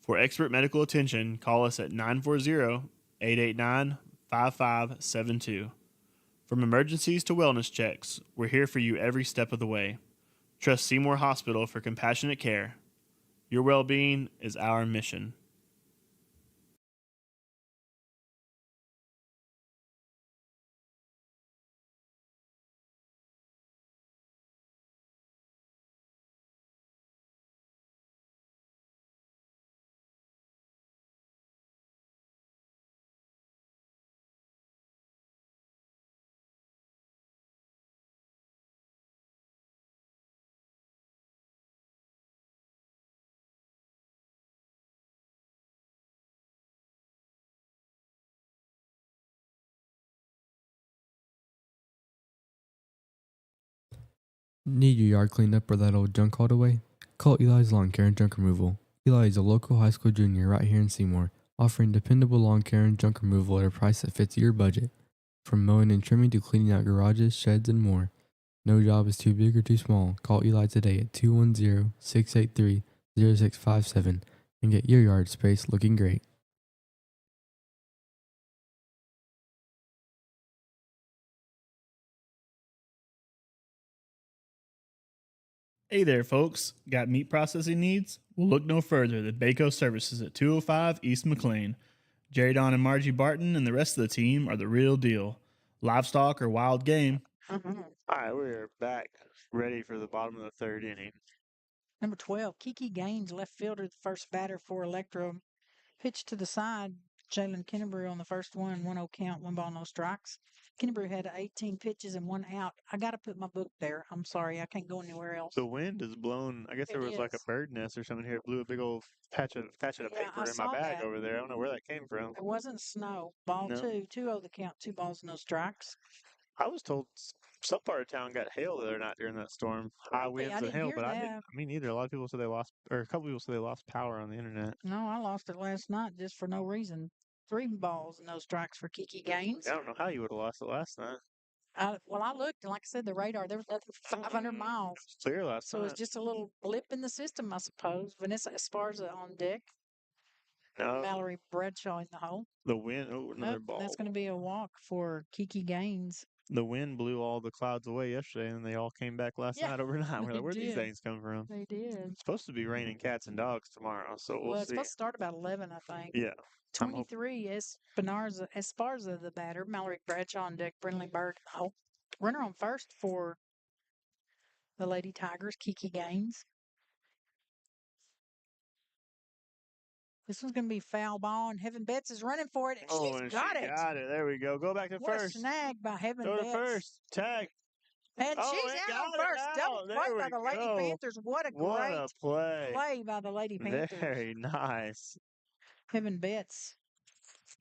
For expert medical attention, call us at 940-889-5572. From emergencies to wellness checks, we're here for you every step of the way. Trust Seymour Hospital for compassionate care. Your well-being is our mission. Need your yard cleaned up or that old junk hauled away? Call Eli's Lawn Care and Junk Removal. Eli is a local high school junior right here in Seymour, offering dependable lawn care and junk removal at a price that fits your budget. From mowing and trimming to cleaning out garages, sheds, and more. No job is too big or too small. Call Eli today at 210-683-0657 and get your yard space looking great. Hey there, folks. Got meat processing needs? Well, look no further than Baco Services at 205 East McLean. Jerry Don and Margie Barton and the rest of the team are the real deal. Livestock or wild game. All right, we're back, ready for the bottom of the third inning. Number 12, Kiki Gaines, left fielder, the first batter for Electra. Pitch to the side. Jalen Kennebrew on the first one, 1-0 count, 1 ball, no strikes. Kennebrew had 18 pitches and 1 out. I got to put my book there. I'm sorry, I can't go anywhere else. The wind is blown. I guess there was like a bird nest or something here. It blew a big old patch of paper in my bag over there. I don't know where that came from. It wasn't snow. Ball No. 2-0 the count, 2 balls, no strikes. I was told some part of town got hail the other night during that storm. High winds and hail, but I didn't. I mean, either. A lot of people said they lost, or a couple people said they lost power on the internet. No, I lost it last night just for no reason. 3 balls, no strikes for Kiki Gaines. I don't know how you would have lost it last night. I looked, and like I said, the radar, there was nothing 500 miles. It was clear last night. So it's just a little blip in the system, I suppose. Vanessa Esparza on deck. No. Mallory Bradshaw in the hole. The wind, another ball. That's going to be a walk for Kiki Gaines. The wind blew all the clouds away yesterday, and they all came back last night overnight. We're like, where'd these things come from? They did. It's supposed to be raining cats and dogs tomorrow, so we'll see. It's supposed to start about 11, I think. Yeah. 23, Esparza, the batter. Mallory Bradshaw on deck. Brinley Bird in the hole. Runner on first for the Lady Tigers, Kiki Gaines. This one's going to be foul ball, and Heaven Betts is running for it, and Oh, she's and got she it. got it. There we go. Go back to What a first. snag by Heaven Go to Betts. first. Tag. And Oh, she's it out got on it first. Double out. play There by we the Lady go. Panthers. What a What great a play. play by the Lady Panthers. Very nice. Heaven Betts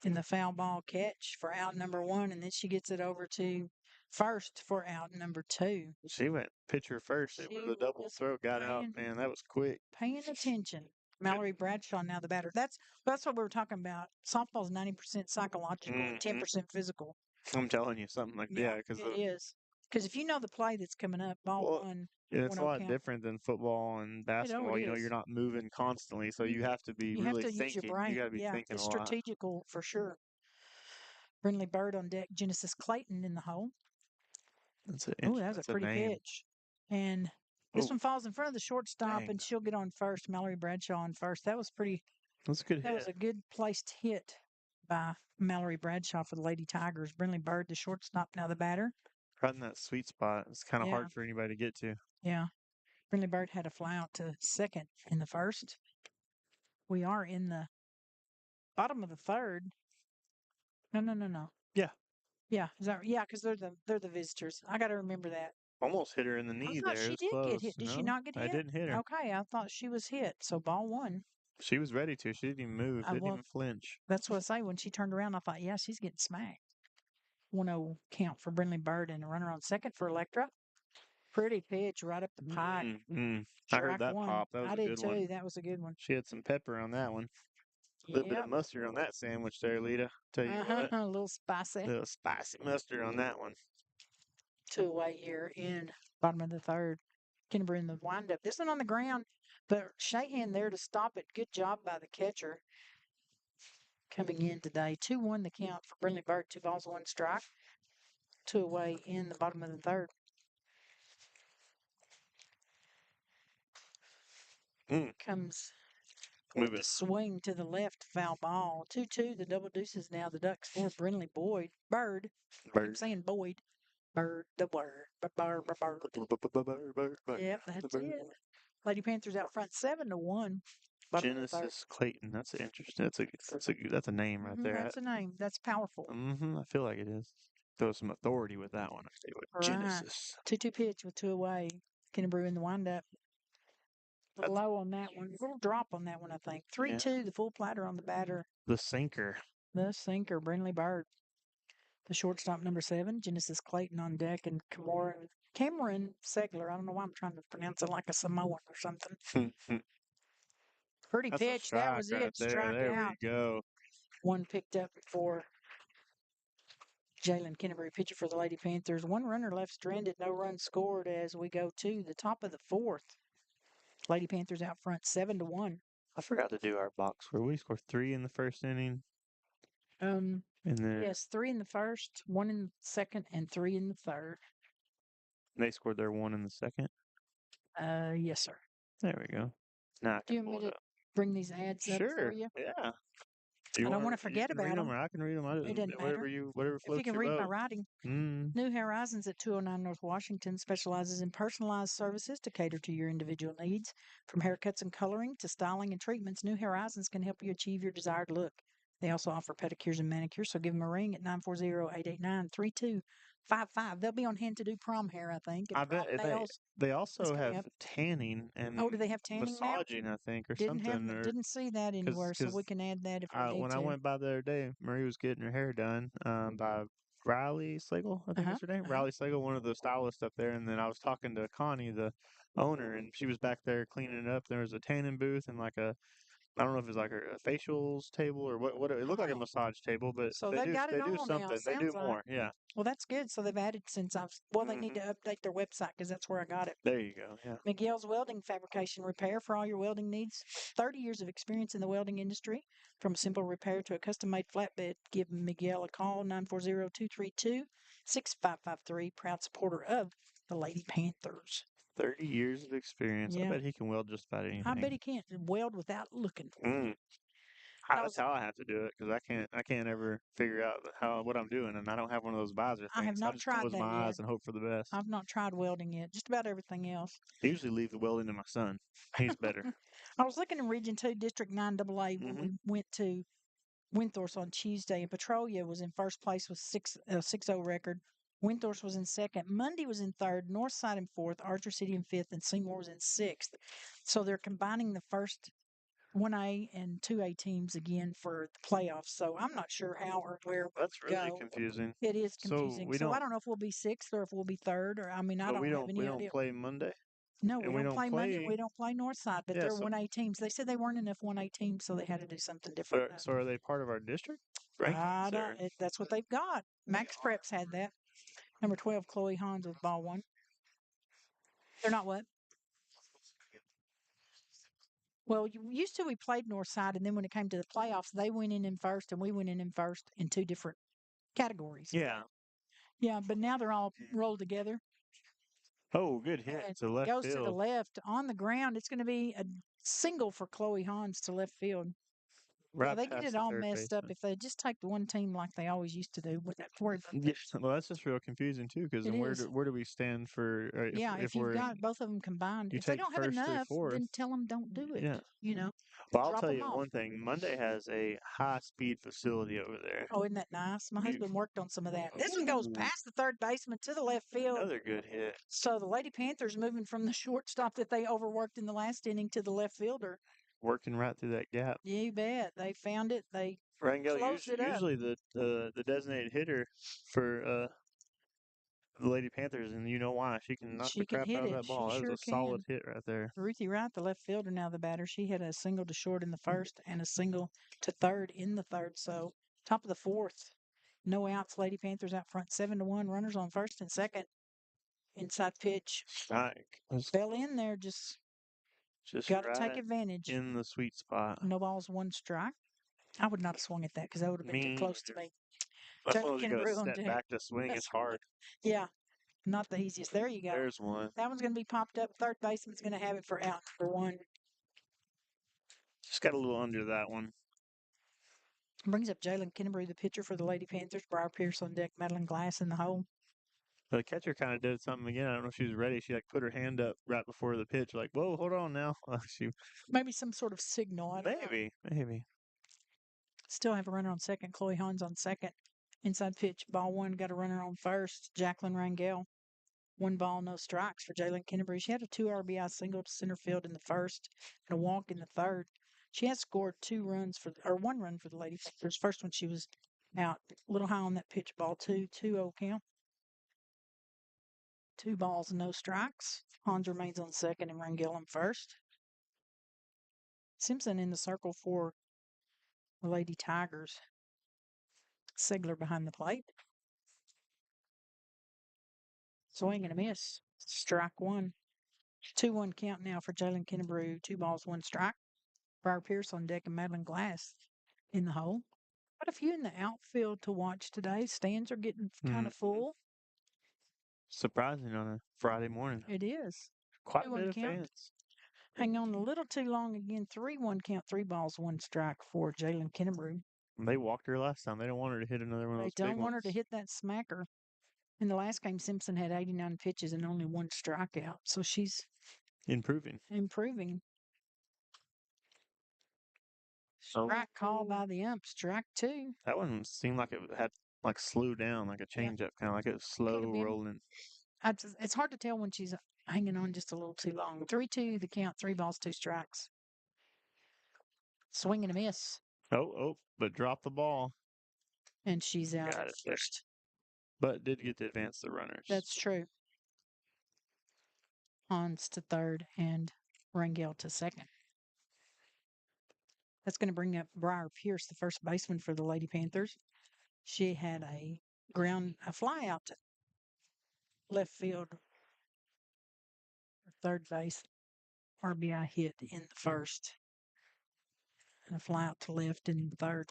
in the foul ball catch for out number 1, and then she gets it over to first for out number 2. She went pitcher first. It She was a double was throw. Got out. Man, that was quick. Paying attention. Mallory Bradshaw now the batter. That's what we were talking about. Softball's 90% psychological and 10% physical. I'm telling you something like Yeah, because it is. Because if you know the play that's coming up, ball one, it's a 1-0 lot count. different than football and basketball. it You know, is. you're not moving constantly, so you have to be You really have to use your thinking. brain. You got to be thinking it's a lot. strategical for sure. Brindley Bird on deck. Genesis Clayton in the hole. That was a pretty pitch. And this one falls in front of the shortstop, and she'll get on first. Mallory Bradshaw on first. That was pretty. That's a good hit. That was a good placed hit by Mallory Bradshaw for the Lady Tigers. Brindley Bird, the shortstop, now the batter. Right in that sweet spot. It's kind of hard for anybody to get to. Yeah. Brindley Bird had a fly out to second in the first. We are in the bottom of the third. No. Yeah. Yeah. Is that yeah? Because they're the visitors. I got to remember that. Almost hit her in the knee there. She did get hit. Did she not get hit? I didn't hit her. Okay, I thought she was hit. So ball 1. She was ready to. She didn't even move. Didn't even flinch. That's what I say. When she turned around, I thought, yeah, she's getting smacked. 1-0 count for Brindley Bird and a runner on second for Electra. Pretty pitch right up the pipe. I heard that pop. That was a good one. I did too. That was a good one. She had some pepper on that one. A little bit of mustard on that sandwich there, Lita. Tell you what. A little spicy. A little spicy mustard on that one. 2 away here in bottom of the third. Kennebury in the windup. This one on the ground, but Shahan there to stop it. Good job by the catcher. Coming in today. 2-1 the count for Brindley Bird. 2 balls, 1 strike. 2 away in the bottom of the third. Comes with the swing to the left, foul ball. 2-2, the double deuces now. The Ducks for Brindley Bird. I'm saying Boyd. Bird, the word. Bird. Yep, that's it. Lady Panthers out front 7-1. Genesis Clayton. That's interesting. That's a name right there. That's a name. That's powerful. I feel like it is. Throw some authority with that one. I tell you what. Genesis. 2-2 pitch with 2 away. Kennebury in the windup. A little low on that one. A little drop on that one, I think. 3-2, the full platter on the batter. The sinker. Brindley Bird. The shortstop, number 7, Genesis Clayton on deck, and Cameron Segler. I don't know why I'm trying to pronounce it like a Samoan or something. Pretty pitch. That was it. Strike there out. We go. 1 picked up for Jalen Kennebury, pitcher for the Lady Panthers. 1 runner left stranded. No runs scored as we go to the top of the 4th. Lady Panthers out front 7-1. I forgot to do our box score. We scored 3 in the first inning. Yes, 3 in the first, 1 in the second, and 3 in the third. They scored their 1 in the second? Yes, sir. There we go. Now Do you want me to bring these ads up for you? Yeah. I don't want to forget about them. I can read them. It doesn't matter. Whatever floats if you can read your my boat. writing. New Horizons at 209 North Washington specializes in personalized services to cater to your individual needs. From haircuts and coloring to styling and treatments, New Horizons can help you achieve your desired look. They also offer pedicures and manicures, so give them a ring at 940-889-3255. They'll be on hand to do prom hair, I think. I bet they also have tanning and do they have tanning massaging, now? I think, or something. Didn't see that anywhere, so we can add that if we need when to. I went by the other day, Marie was getting her hair done by Riley Slagle, I think that's her name. Riley Slagle, one of the stylists up there. And then I was talking to Connie, the owner, and she was back there cleaning it up. There was a tanning booth and I don't know if it's like a facials table or what. It looked like a massage table, but so they do something. Now, they do more, yeah. Well, that's good. So they've added since they need to update their website because that's where I got it. There you go, yeah. Miguel's Welding Fabrication Repair for all your welding needs. 30 years of experience in the welding industry. From a simple repair to a custom-made flatbed, give Miguel a call, 940-232-6553. Proud supporter of the Lady Panthers. 30 years of experience. Yeah. I bet he can weld just about anything. I bet he can't weld without looking. That's how I have to do it because I can't ever figure out what I'm doing, and I don't have one of those visor I have things. I not just tried close that my yet. eyes and hope for the best. I've not tried welding yet. Just about everything else. I usually leave the welding to my son. He's better. I was looking in Region 2, District 9AA when Mhm. we went to Windthorst on Tuesday, and Petrolia was in first place with 6-0 record. Windthorst was in second. Mundy was in third. Northside in fourth. Archer City in fifth, and Seymour was in sixth. So they're combining the first 1A and 2A teams again for the playoffs. So I'm not sure how or where That's we'll really go. confusing. It is So confusing. we So I don't, don't know if we'll be sixth or if we'll be third, or I mean, I but don't have we any don't idea. play Monday, No, and we we don't don't play Monday. We play. don't play Northside, but Yeah. they're So, 1A teams. They said they weren't enough 1A teams, so they had to do something different. so are they part of our district rankings? Or? That's what they've got. Max Preps had that. Number 12, Chloe Hans with ball one. They're not what? Well, used to we played Northside, and then when it came to the playoffs, they went in first, and we went in first in two different categories. Yeah. Yeah, but now they're all rolled together. Oh, good hit And to left goes to the field. left on the ground. It's going to be a single for Chloe Hans to left field. Yeah, Right they get past it the all third messed up baseman. if they just take the one team like they always used to do. Wouldn't have to worry about that. Yeah, well, that's just real confusing too. Because It then is. where do we stand for Yeah, if if you've we're got both of them combined, you if they take don't have first through enough, fourth? then tell them don't do it. Yeah. You know, Well, I'll drop tell them you off. one thing. Monday has a high speed facility over there. Oh, isn't that nice? My You- husband worked on some of that. This one goes Ooh, past the third baseman to the left field. another good hit. So the Lady Panthers moving from the shortstop that they overworked in the last inning to the left fielder. Working right through that gap. You bet. They found it. They Rangel, closed it up. usually the designated hitter for the Lady Panthers, and you know why. She can knock She the can crap hit out of it. that She ball. That was sure a solid can. hit right there. Ruthie Wright, the left fielder, now the batter. She had a single to short in the first and a single to third in the third. So top of the fourth. No outs. Lady Panthers out front 7-1. Runners on first and second. Inside pitch. Strike. It's Fell in there. Just got to take right advantage. in the sweet spot. No balls, one strike. I would not have swung at that because that would have been too Me close to neither. me. As Jalen long as you got to Kennebrew on step deck. back to swing, it's hard. Yeah, not the easiest. There you go. There's one. That one's going to be popped up. Third baseman's going to have it for out for one. Just got a little under that one. Brings up Jalen Kennebrew, the pitcher for the Lady Panthers. Briar Pierce on deck. Madeline Glass in the hole. The catcher kind of did something again. I don't know if she was ready. She like put her hand up right before the pitch, like, "Whoa, hold on now." She Maybe some sort of signal. I don't know. maybe. Still have a runner on second. Chloe Hans on second. Inside pitch. Ball one. Got a runner on first. Jacqueline Rangel. One ball, no strikes for Jalen Kennebrew. She had a 2 RBI single to center field in the first and a walk in the third. She has scored 1 run for the Lady Panthers. First one she was out a little high on that pitch ball. 2-0 count. 2 balls, no strikes. Hans remains on second and Rangel on first. Simpson in the circle for the Lady Tigers. Segler behind the plate. Swing and a miss. Strike one. 2-1 count now for Jalen Kennebrew. 2 balls, 1 strike. Briar Pierce on deck and Madeline Glass in the hole. Quite a few in the outfield to watch today. Stands are getting kind of full. Surprising on a Friday morning. It is. Quite a 2-1 bit of count. fans. Hang on a little too long again. 3-1 count. 3 balls, 1 strike for Jalen Kennebrew. They walked her last time. They don't want her to hit another one of They those big don't want her ones. to hit that smacker. In the last game, Simpson had 89 pitches and only 1 strikeout. So she's Improving. Strike call by the ump. Strike 2. That one seemed like it had like slowed down, like a changeup, kind of like it was slow Could've been. rolling. It's hard to tell when she's hanging on just a little too long. 3-2 the count. 3 balls, 2 strikes. Swing and a miss. But dropped the ball. And she's out Got at it. first. But did get to advance the runners. That's true. Hans to third and Rangel to second. That's going to bring up Briar Pierce, the first baseman for the Lady Panthers. She had a fly out to left field, third base, RBI hit in the first, and a fly out to left in the third.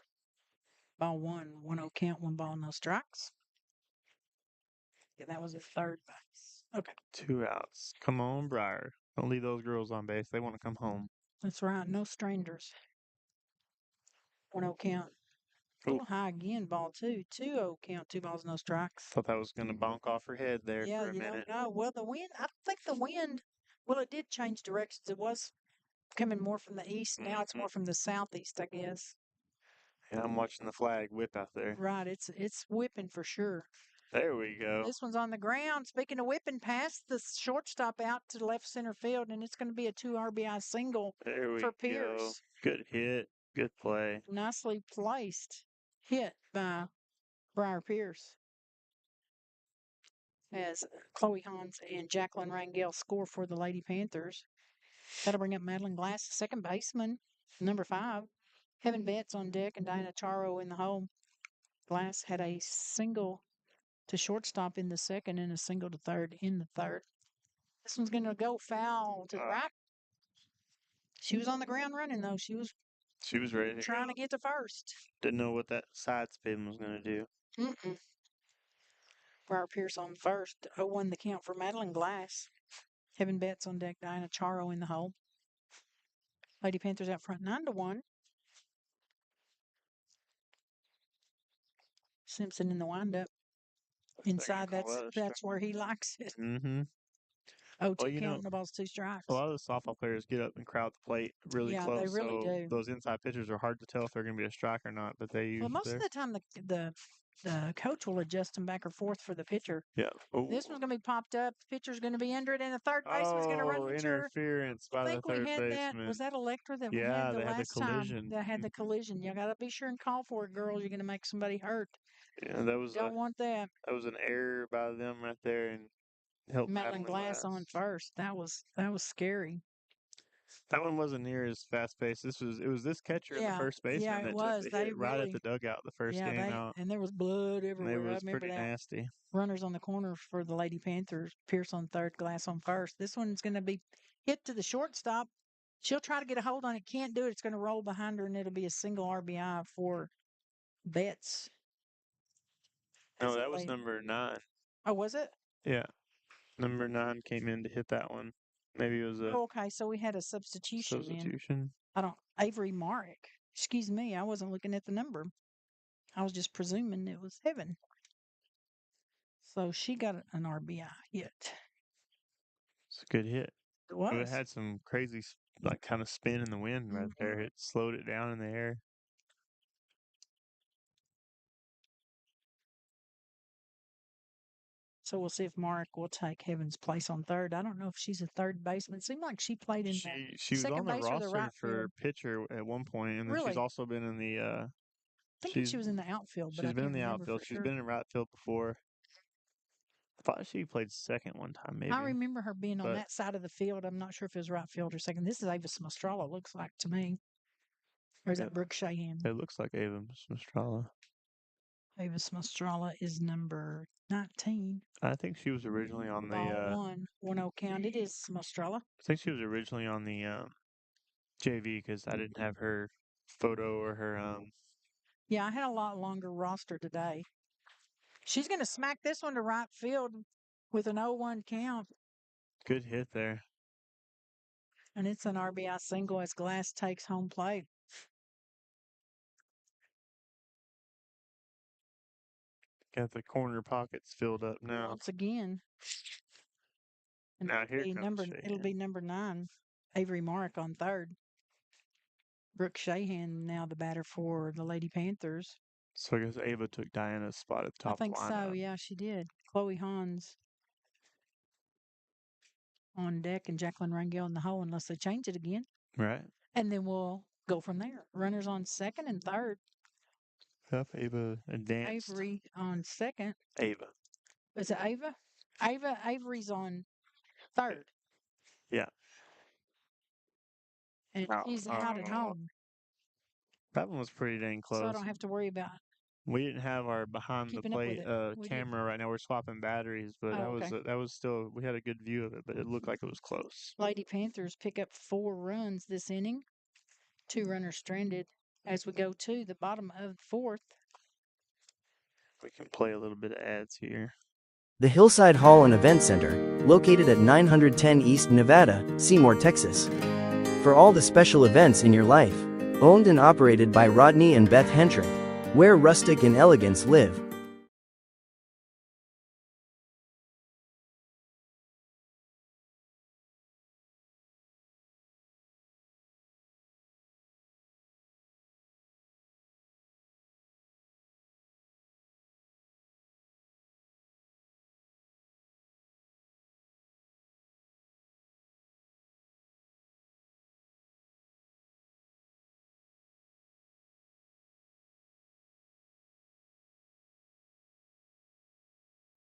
Ball 1-0 count, 1 ball, no strikes. Yeah, that was a third base. Okay. 2 outs. Come on, Briar. Don't leave those girls on base. They want to come home. That's right. No strangers. 1-0 count. A little high again, ball two. 2-0 count, 2 balls, no strikes. Thought that was going to bonk off her head there Yeah, for a you minute. don't know. Well, the wind, I don't think the wind, well, it did change directions. It was coming more from the east. Now it's more from the southeast, I guess. Yeah, I'm watching the flag whip out there. Right, it's whipping for sure. There we go. This one's on the ground. Speaking of whipping, past the shortstop out to left center field, and it's going to be a 2 RBI single There we for go. Pierce. Good hit. Good play. Nicely placed hit by Briar Pierce. As Chloe Hans and Jacqueline Rangel score for the Lady Panthers. That'll bring up Madeline Glass, second baseman, number 5. Heaven Betts on deck and Diana Charo in the hole. Glass had a single to shortstop in the second and a single to third in the third. This one's going to go foul to the right. She was on the ground running, though. She was ready to trying go. to get to first. Didn't know what that side spin was going to do. Briar Pierce on first. 0-1 the count for Madeline Glass. Heaven Betts on deck. Diana Charo in the hole. Lady Panthers out front 9-1. Simpson in the windup. Inside, that's where he likes it. Mm-hmm. Oh, well, count, no balls, 2 strikes. A lot of the softball players get up and crowd the plate really close. Yeah, they really do. Those inside pitchers are hard to tell if they're going to be a strike or not, but they usually. Well, most of the time, the coach will adjust them back or forth for the pitcher. Yeah. Ooh. This one's going to be popped up. The pitcher's going to be under it, and the third baseman's going to run for interference by the third baseman. That. Was that Electra that we had the last collision. time? That had the collision. You got to be sure and call for it, girls. You're going to make somebody hurt. Yeah, that was. Don't want that. That was an error by them right there, and helped Madeline Glass on first. That was scary. That one wasn't near as fast paced. It was this catcher and the first baseman that took the hit right at the dugout the first game out. And there was blood everywhere. And it was I remember pretty nasty. Runners on the corner for the Lady Panthers. Pierce on third, Glass on first. This one's going to be hit to the shortstop. She'll try to get a hold on it. Can't do it. It's going to roll behind her, and it'll be a single RBI for Betts. No, that was number 9. Oh, was it? Yeah. Number 9 came in to hit that one. Maybe it was a... Oh, okay, so we had a substitution. Substitution. Avery Marek. Excuse me, I wasn't looking at the number. I was just presuming it was Heaven. So she got an RBI hit. It's a good hit. It was. It had some crazy, kind of spin in the wind right there. It slowed it down in the air. So we'll see if Marek will take Heaven's place on third. I don't know if she's a third baseman. It seemed like she played in she was on the roster for pitcher at one point, and then she's also been in the. I think she was in the outfield. But she's been in the outfield. She's been in right field before. I thought she played second one time, maybe. I remember her being on that side of the field. I'm not sure if it was right field or second. This is Ava Smostrala, looks like to me. Or is that Brooke Shahan? It looks like Ava Smostrala. Ava Smostrala is number 19. I think she was originally on the 1-0 count. It is Smostrala. I think she was originally on the JV because I didn't have her photo or her. Yeah, I had a lot longer roster today. She's going to smack this one to right field with an 0-1 count. Good hit there. And it's an RBI single as Glass takes home plate. Got the corner pockets filled up now. Once again. And now here comes it'll be number 9, Avery Marek on third. Brooke Shahan now the batter for the Lady Panthers. So I guess Ava took Diana's spot at the top of the lineup. I think so, yeah, she did. Chloe Hans on deck and Jacqueline Rangel in the hole unless they change it again. Right. And then we'll go from there. Runners on second and third. Yep, Ava advanced. Avery on second. Ava. Is it Ava? Avery's on third. Yeah. And she's out at home. That one was pretty dang close. So I don't have to worry about We didn't have our behind the plate camera right now. We're swapping batteries, but that was still, we had a good view of it, but it looked like it was close. Lady Panthers pick up 4 runs this inning. 2 runners stranded as we go to the bottom of the 4th. We can play a little bit of ads here. The Hillside Hall and Event Center, located at 910 East Nevada, Seymour, Texas. For all the special events in your life, Owned and operated by Rodney and Beth Hentrick, where rustic and elegance live.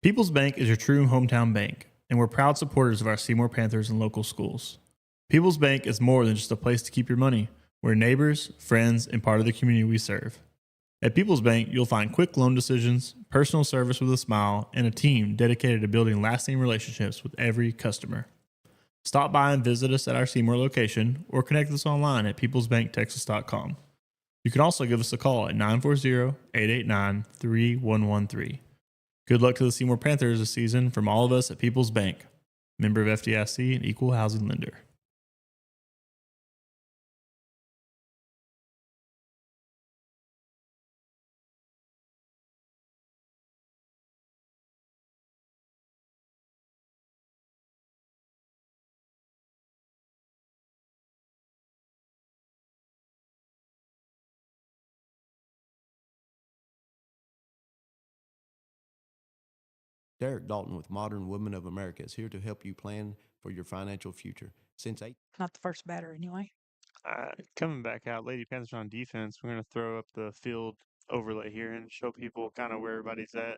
People's Bank is your true hometown bank, and we're proud supporters of our Seymour Panthers and local schools. People's Bank is more than just a place to keep your money. We're neighbors, friends, and part of the community we serve. At People's Bank, you'll find quick loan decisions, personal service with a smile, and a team dedicated to building lasting relationships with every customer. Stop by and visit us at our Seymour location or connect with us online at peoplesbanktexas.com. You can also give us a call at 940-889-3113. Good luck to the Seymour Panthers this season from all of us at People's Bank, member of FDIC and equal housing lender. Derek Dalton with Modern Women of America is here to help you plan for your financial future. Not the first batter, anyway. Coming back out, Lady Panthers on defense. We're going to throw up the field overlay here and show people kind of where everybody's at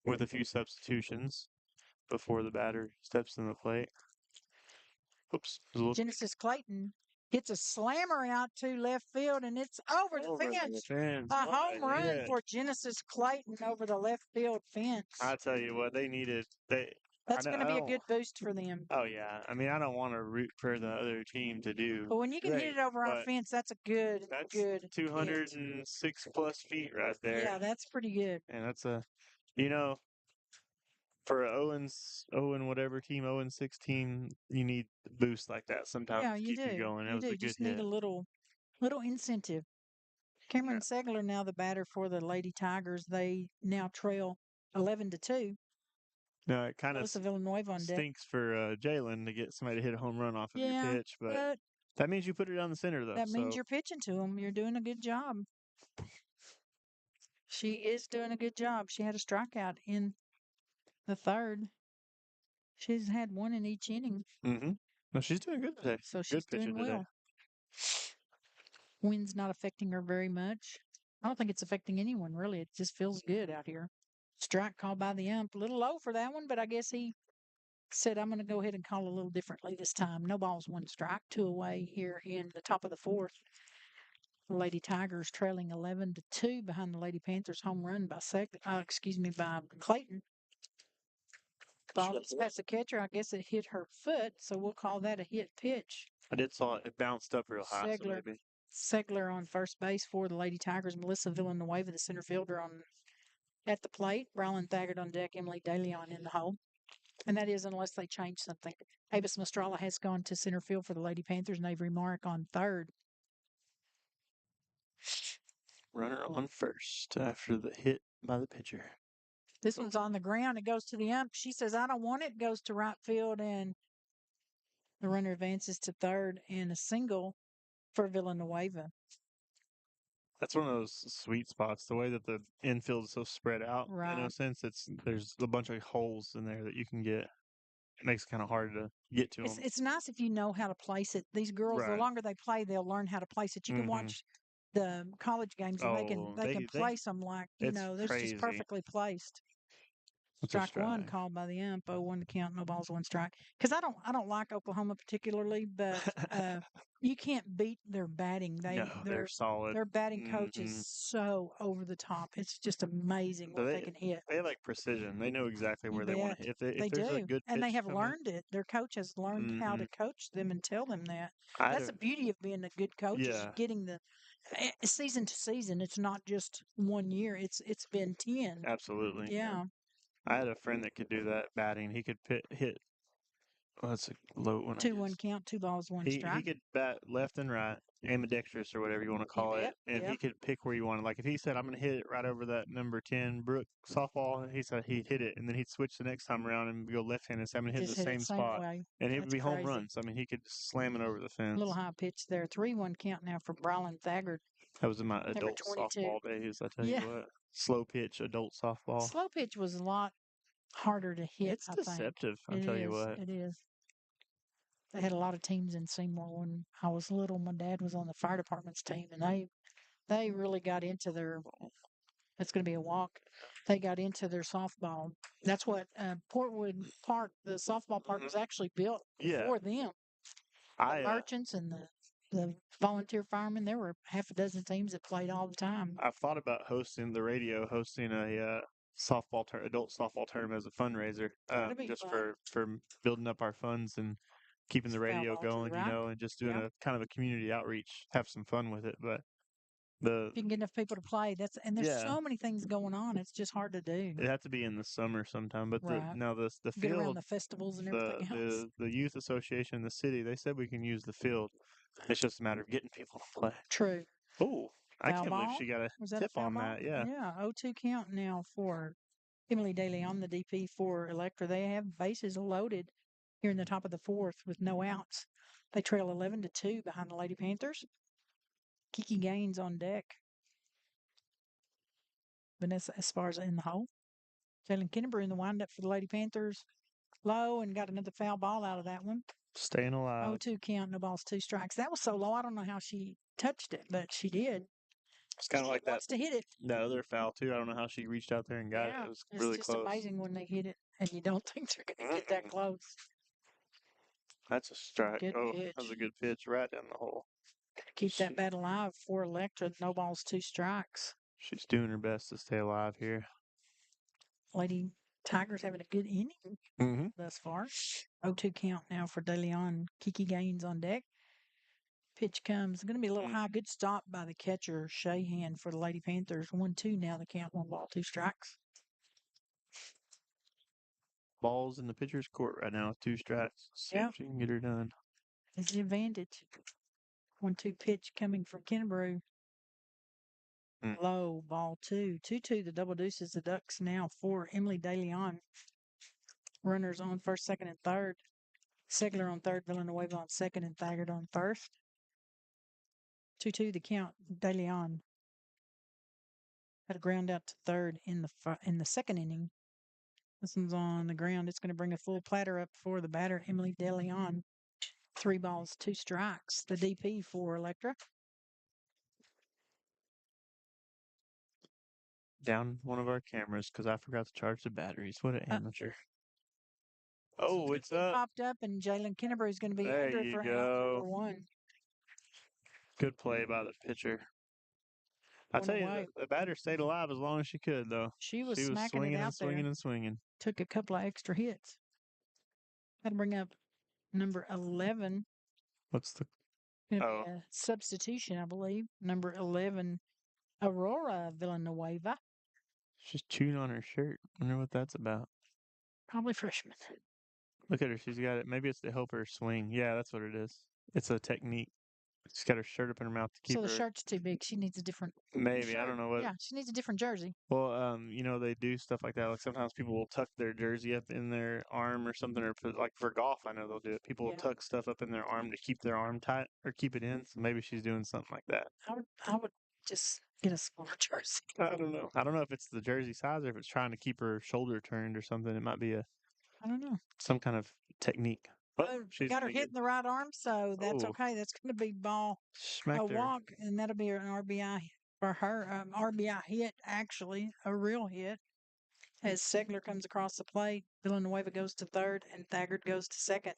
with a few substitutions before the batter steps in the plate. Oops. Genesis Clayton hits a slammer out to left field, and it's over the fence. A home run for Genesis Clayton over the left field fence. I tell you what, they needed. That's going to be a good boost for them. Oh, yeah. I mean, I don't want to root for the other team to do. But when you can hit it over our fence, that's a good. That's good 206 plus feet right there. Yeah, that's pretty good. And that's for a 0 whatever team, 0-6 team, you need boosts like that sometimes to keep you going. It was a good just hit. Need a little incentive. Cameron Segler now the batter for the Lady Tigers. They now trail 11-2. No, it kind of stinks for Jalen to get somebody to hit a home run off of your pitch, but that means you put it on the center, though. That means you're pitching to them. You're doing a good job. She is doing a good job. She had a strikeout in the third. She's had one in each inning. Mm-hmm. No, she's doing good today. So she's doing well. Wind's not affecting her very much. I don't think it's affecting anyone, really. It just feels good out here. Strike called by the ump. A little low for that one, but I guess he said, I'm going to go ahead and call a little differently this time. No balls, one strike, 2 away here in the top of the fourth. The Lady Tigers trailing 11-2 behind the Lady Panthers. Home run by by Clayton. Ball gets past the catcher. I guess it hit her foot, so we'll call that a hit pitch. I did saw it. It bounced up real high. Segler on first base for the Lady Tigers. Melissa Villanueva, the center fielder, at the plate. Rylan Thaggart on deck. Emily DeLeon in the hole. And that is unless they change something. Avis Mastrala has gone to center field for the Lady Panthers. And Avery Mark on third. Runner on first after the hit by the pitcher. This one's on the ground. It goes to the ump. She says, I don't want it. Goes to right field, and the runner advances to third, and a single for Villanueva. That's one of those sweet spots. The way that the infield is so spread out, right. In a sense, there's a bunch of holes in there that you can get. It makes it kind of hard to get to them. It's nice if you know how to place it. These girls, the longer they play, they'll learn how to place it. You can watch the college games, and they can place them like they're just perfectly placed. Strike one called by the ump. 0-1 to count. No balls, one strike. Because I don't like Oklahoma particularly, but you can't beat their batting. They're solid. Their batting coach is so over the top. It's just amazing what they can hit. They have precision. They know exactly where they want to hit. If there's a do, good and they have learned it. Their coach has learned how to coach them and tell them that. That's the beauty of being a good coach. Is getting the season to season. It's not just 1 year. It's been 10. Absolutely. Yeah. I had a friend that could do that batting. He could hit Oh, that's a low one. 2-1 count, 2 balls, 1 He strike. could bat left and right, ambidextrous or whatever you want to call it, bet, and yeah. he could pick where you want it. Like if he said, "I'm going to hit it right over that number 10 Brook softball," he said he'd hit it, and then he'd switch the next time around and go left-handed. And say, "I'm going to hit Just the hit it same same spot," way. and it would That's be home crazy. runs. I mean, he could just slam it over the A fence. little high pitch there. 3-1 count now for Brylan Thaggart. That was in my Number adult 22. softball days. I tell Yeah. you what, slow pitch adult softball. Slow pitch was a lot harder to hit, It's I think. deceptive. I It tell you is. what. It is. They had a lot of teams in Seymour when I was little. My dad was on the fire department's team, and they really got into their. It's going to be a walk. They got into their softball. That's what Portwood Park, the softball park, was actually built Yeah. for them. The merchants and the volunteer firemen. There were half a dozen teams that played all the time. I've thought about hosting a adult softball tournament as a fundraiser, That'd be just fun. for building up our funds and keeping the Foul radio ball to the going, right. and just doing Yeah. a kind of a community outreach, have some fun with it. But If you can get enough people to play, there's Yeah. so many things going on. It's just hard to do. it had to be in the summer sometime. But Right. the Get around field, the festivals and everything else. the youth association in the city, they said we can use the field. It's just a matter of getting people to play. True. Oh, I Foul can't believe ball? she got a Was that a tip foul on ball? that. Yeah. Yeah. 0-2 count now for Emily Daly on the DP for Electra. They have bases loaded here in the top of the fourth with no outs. They trail 11-2 behind the Lady Panthers. Kiki Gaines on deck. Vanessa Esparza in the hole. Jalen Kennebrew in the windup for the Lady Panthers. Low and got another foul ball out of that one. Staying alive. 0-2 count, no balls, 2 strikes. That was so low. I don't know how she touched it, but she did. It's kind of like that. Wants to hit it. That other foul too. I don't know how she reached out there and got it. It was really just close. amazing when they hit it, and you don't think they're going to get that close. That's a strike. Good That was pitch. a good pitch right down the hole. Keep that bat alive for Electra. No balls, 2 strikes. She's doing her best to stay alive here. Lady Tigers having a good inning Mm-hmm. thus far. 0-2 count now for De Leon. Kiki Gaines on deck. Pitch comes. Going to be a little high. Good stop by the catcher, Shahan, for the Lady Panthers. 1-2 now. The count, 1 ball, 2 strikes. Ball's in the pitcher's court right now with 2 strikes. See if she can get her done. It's the advantage. 1-2 pitch coming from Kennebrew. Low, ball 2. 2-2, the double deuces, the Ducks now for Emily De Leon. Runners on first, second, and third. Segler on third, Villanueva on second, and Thaggart on first. 2-2 the count. De Leon had a ground out to third in the second inning. This one's on the ground. It's going to bring a full platter up for the batter, Emily De Leon. 3 balls, 2 strikes. The DP for Electra. Down one of our cameras because I forgot to charge the batteries. What an amateur. Oh, it's up. Popped up, and Jalen Kennebrew is going to be There under you for out go. number 1. Good play by the pitcher. I tell you, the batter stayed alive as long as she could, though. She was smacking swinging it out and swinging there. and swinging. Took a couple of extra hits. That'll bring up number 11. What's the? Gonna be a substitution, I believe. Number 11, Aurora Villanueva. She's chewing on her shirt. Wonder what that's about. Probably freshman. Look at her. She's got it. Maybe it's to help her swing. Yeah, that's what it is. It's a technique. She's got her shirt up in her mouth to keep her. So the shirt's too big. She needs a different. Maybe. shirt. I don't know what. Yeah, she needs a different jersey. Well, they do stuff like that. Like sometimes people will tuck their jersey up in their arm or something, or put, like for golf, I know they'll do it. People will tuck stuff up in their arm to keep their arm tight or keep it in. So maybe she's doing something like that. I would just get a smaller jersey. I don't know. I don't know if it's the jersey size or if it's trying to keep her shoulder turned or something. It might be I don't know. some kind of technique. But she's got her hit in the right arm, so that's okay. That's going to be ball a walk, and that'll be an RBI for her. RBI hit, actually, a real hit. As Segler comes across the plate, Villanueva goes to third, and Thaggart goes to second.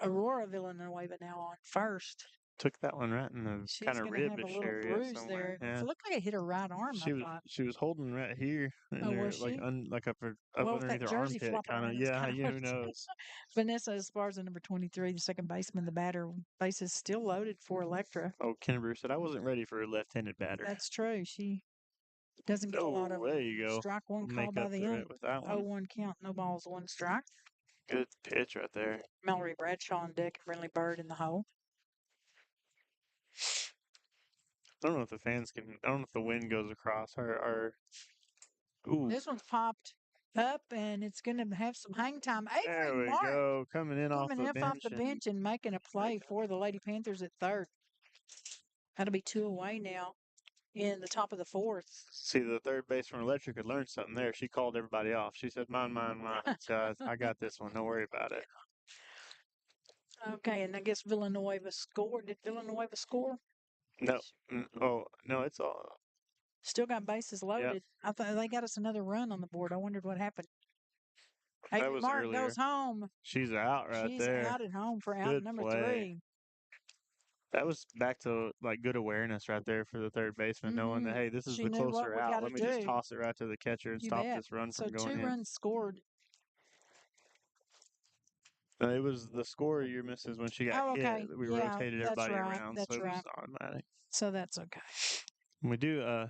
Aurora Villanueva now on first. Took that one right in the kind of ribbish area bruise somewhere. there. Yeah. It looked like it hit her right arm. She was holding right here, was like she? like up underneath her armpit, kind of. Yeah, who knows? Vanessa Esparza, number 23, the second baseman, the batter. Bases still loaded for Electra. Oh, Kennebrew said I wasn't ready for a left-handed batter. That's true. She doesn't get a lot of there you go. strike one call by the ump. with that one. 0-1 count, no balls, 1 strike. Good pitch right there. Mallory Bradshaw on deck and Brinley Bird in the hole. I don't know if the fans can. I don't know if the wind goes across. Ooh, This one's popped up, and it's going to have some hang time. there Avery we Mark go. Coming in off coming the up off bench. the bench and making a play for the Lady Panthers at third. That'll be 2 away now in the top of the fourth. See, the third baseman Electra could learn something there. She called everybody off. She said, "Mine, mine, mine, guys. I got this one. Don't worry about it." Okay, and I guess Villanueva scored. Did Villanueva score? No. Oh, no, it's all. Still got bases loaded. I thought they got us another run on the board. I wondered what happened. That Avery was Mark earlier. goes home. She's out right She's there. out at home for out Good number play. 3. That was back to like good awareness right there for the third baseman, knowing that, hey, this is She the knew what closer we out. gotta Let me just do. toss it right to the catcher and You stop bet. this run So from going 2 in. runs scored. It was the score you missed is when she got Oh, okay. hit. We Yeah, rotated that's everybody right. around, That's so it right. was automatic. So that's okay. We do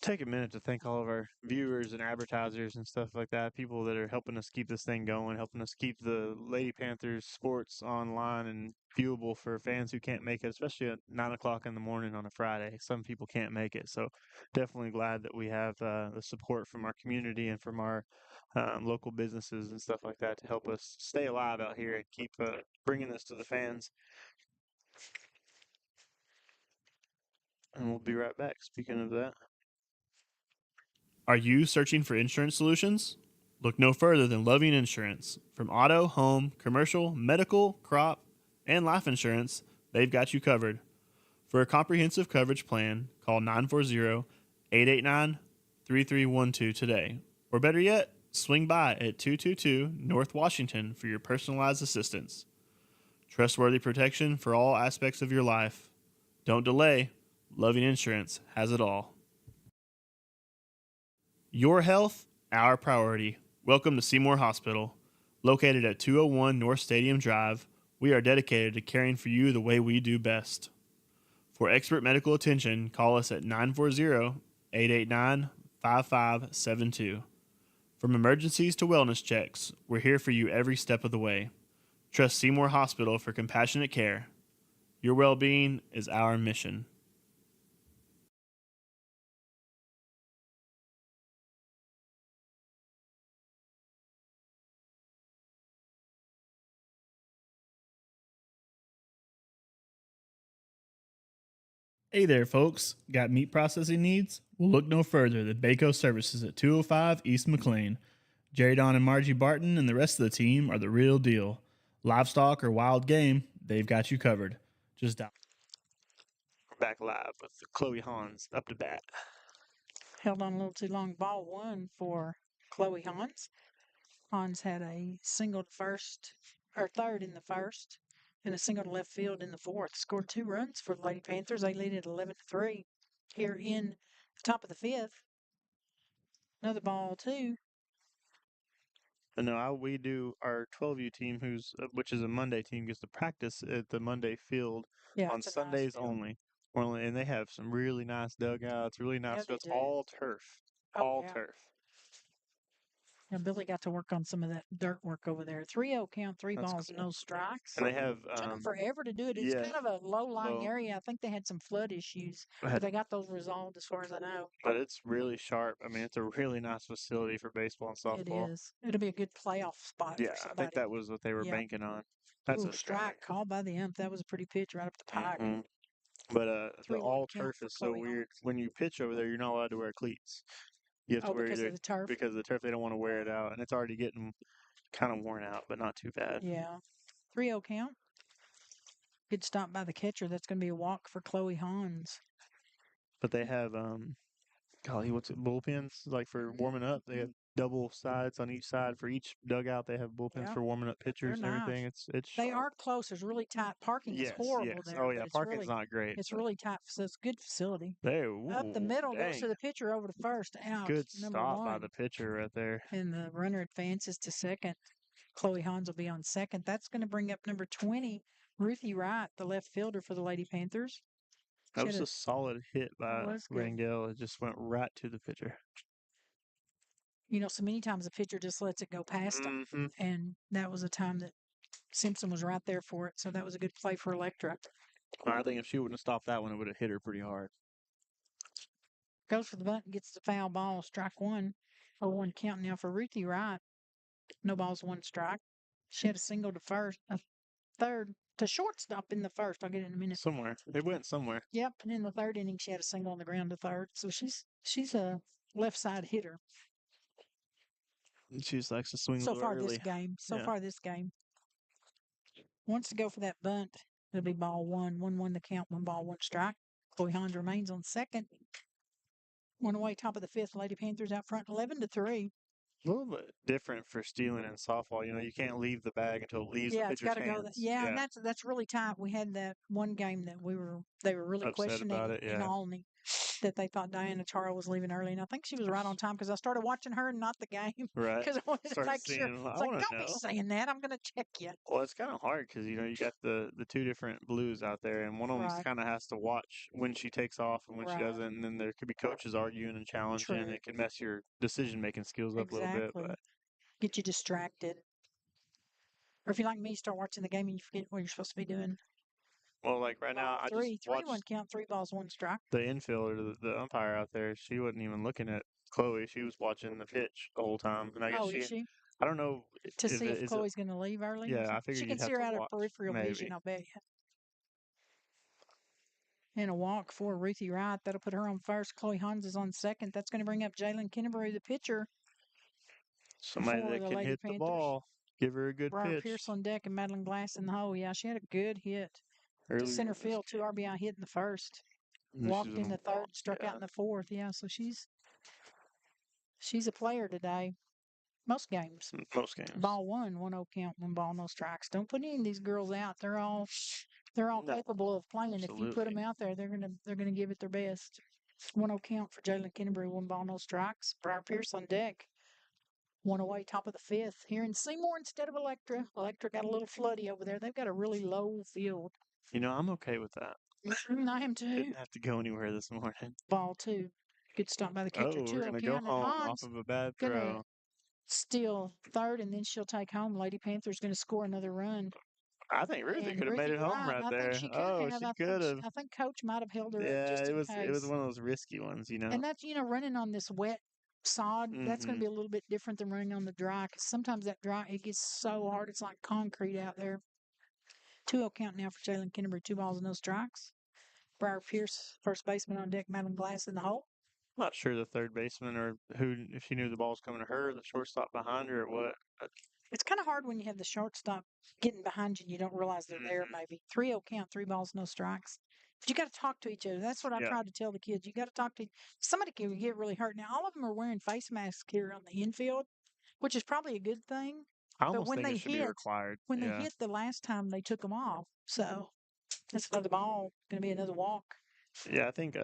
take a minute to thank all of our viewers and advertisers and stuff like that, people that are helping us keep this thing going, helping us keep the Lady Panthers sports online and viewable for fans who can't make it, especially at 9 o'clock in the morning on a Friday. Some people can't make it, so definitely glad that we have the support from our community and from our local businesses and stuff like that to help us stay alive out here and keep bringing this to the fans. And we'll be right back. Speaking of that. Are you searching for insurance solutions? Look no further than Loving Insurance. From auto, home, commercial, medical, crop, and life insurance, they've got you covered. For a comprehensive coverage plan, call 940-889-3312 today. Or better yet, swing by at 222 North Washington for your personalized assistance. Trustworthy protection for all aspects of your life. Don't delay. Loving Insurance has it all. Your health, our priority. Welcome to Seymour Hospital. Located at 201 North Stadium Drive, we are dedicated to caring for you the way we do best. For expert medical attention, call us at 940-889-5572. From emergencies to wellness checks, we're here for you every step of the way. Trust Seymour Hospital for compassionate care. Your well-being is our mission. Hey there, folks. Got meat processing needs? Well, look no further than Baco Services at 205 East McLean. Jerry Don and Margie Barton and the rest of the team are the real deal. Livestock or wild game, they've got you covered. Just dial. We're back live with Chloe Hans up to bat. Held on a little too long. Ball 1 for Chloe Hans. Hans had a single to first, or third in the first, and a single to left field in the fourth. Scored 2 runs for the Lady Panthers. They lead at 11-3 here in the top of the fifth. Another ball 2. And no, we do our 12U team, which is a Monday team, gets to practice at the Monday field on Sundays only. And they have some really nice dugouts, really nice. So it's all turf, all turf. And Billy got to work on some of that dirt work over there. 3-0 count, 3 balls, cool. No strikes. And they have took them forever to do it. It's kind of a low-lying area. I think they had some flood issues, but they got those resolved as far as I know. But it's really sharp. I mean, it's a really nice facility for baseball and softball. It is. It'll be a good playoff spot for somebody. I think that was what they were banking on. That's a strike called by the ump. That was a pretty pitch right up the pike. Mm-hmm. But the all turf is so weird. When you pitch over there, you're not allowed to wear cleats. You have to wear because of the turf? Because of the turf, they don't want to wear it out, and it's already getting kind of worn out, but not too bad. Yeah. 3-0 count. Good stop by the catcher. That's going to be a walk for Chloe Hans. But they have bullpens like for warming up. They have double sides on each side for each dugout. They have bullpens for warming up pitchers and everything. It's they are close. It's really tight. Parking is horrible there. Oh yeah, parking's not great. It's really tight. So it's a good facility. Ooh, up the middle goes to the pitcher over to first. Out. Good stop by the pitcher right there. And the runner advances to second. Chloe Hans will be on second. That's going to bring up number 20, Ruthie Wright, the left fielder for the Lady Panthers. That was a solid hit by Rangel. It just went right to the pitcher. So many times the pitcher just lets it go past them. Mm-hmm. And that was a time that Simpson was right there for it. So that was a good play for Electra. I think if she wouldn't have stopped that one, it would have hit her pretty hard. Goes for the bunt, gets the foul ball, strike one. 0-1 count now for Ruthie Wright. No balls, one strike. She had a single to first, a third to shortstop in the first. I'll get it in a minute. Somewhere. It went somewhere. Yep, and in the third inning, she had a single on the ground to third. So she's a left side hitter. She just likes to swing So a little far early. this game. Yeah. This game. Wants to go for that bunt. It'll be ball one. 1-1 the count. 1 ball, 1 strike. Chloe Hans remains on second. One away, top of the fifth. Lady Panthers out front, 11-3. A little bit different for stealing in softball. You can't leave the bag until it leaves the Yeah, it's pitcher's got to go. hands. Yeah, and that's really tight. We had that one game that they were really Upset questioning about it, in yeah. Albany, that they thought Diana Charles was leaving early, and I think she was right on time because I started watching her and not the game Right. because I wanted to Started make sure. seeing, It's I like, wanna don't be know. saying that. I'm going to check you. Well, it's kind of hard because you got the two different blues out there, and one of them Right. kind of has to watch when she takes off and when she Right. doesn't, and then there could be coaches arguing and challenging. True. It can mess your decision making skills up a little bit. Exactly. But Get you distracted. Or if you're like me, you start watching the game and you forget what you're supposed to be doing. well, like right now, Ball I three, just 3-1 watched count, 3 balls, 1 strike. the infielder, the umpire out there. She wasn't even looking at Chloe. She was watching the pitch the whole time, and I guess Is she? I don't know To see if Chloe's going to leave early? Yeah, I She figured can you'd have see her to out of watch. peripheral vision, Maybe. I'll bet you. And a walk for Ruthie Wright. That'll put her on first. Chloe Hans is on second. That's going to bring up Jalen Kinnebrew, the pitcher. Somebody for that the can Lady hit the Panthers. ball. Give her a good Briar pitch. Pierce on deck and Madeline Glass in the hole. Yeah, she had a good hit. Early To center field, 2 RBI hit in the first. This Walked is in the a third, walk, struck yeah. out in the fourth. Yeah, so she's a player today. Most games. Most games. Ball 1, 1-0 count, 1 ball, no strikes. Don't put any of these girls out. They're all No, capable of playing. If you put absolutely. them out there, they're gonna give it their best. 1-0 count for Jalen Kinnebrew, 1 ball, no strikes. Briar Pierce on deck. 1 away, top of the fifth. Here in Seymour instead of Electra. Electra got a little floody over there. They've got a really low field. I'm okay with that. I am too. Didn't have to go anywhere this morning. Ball 2. Good stop by the catcher. Oh, 2 we're 0 gonna go count. And home Hans off of a bad gonna throw. steal third, and then she'll take home. Lady Panthers going to score another run. I think Ruthie And could have made Ruthie it home Wright, right I there. think she could have. She could have. I think Coach might have held her up Yeah, just it in was case. one of those risky ones, And that's, running on this wet sod, that's going to Mhm. be a little bit different than running on the dry, because sometimes that dry, it gets so hard, it's like concrete out there. 2-0 count now for Jalen Kinnebrew, 2 balls, no strikes. Briar Pierce, first baseman on deck, Madeline Glass in the hole. Not sure the third baseman or if she knew the ball was coming to her, the shortstop behind her, or what. It's kind of hard when you have the shortstop getting behind you and you don't realize they're there, maybe. 3-0 count, 3 balls, no strikes. But you got to talk to each other. That's what I Yeah. tried to tell the kids. You got to talk to somebody can get really hurt. Now, all of them are wearing face masks here on the infield, which is probably a good thing. I almost But when think they it should be required. when they Yeah. hit the last time, they took them off. So that's another ball. Going to be another walk. Yeah, I think.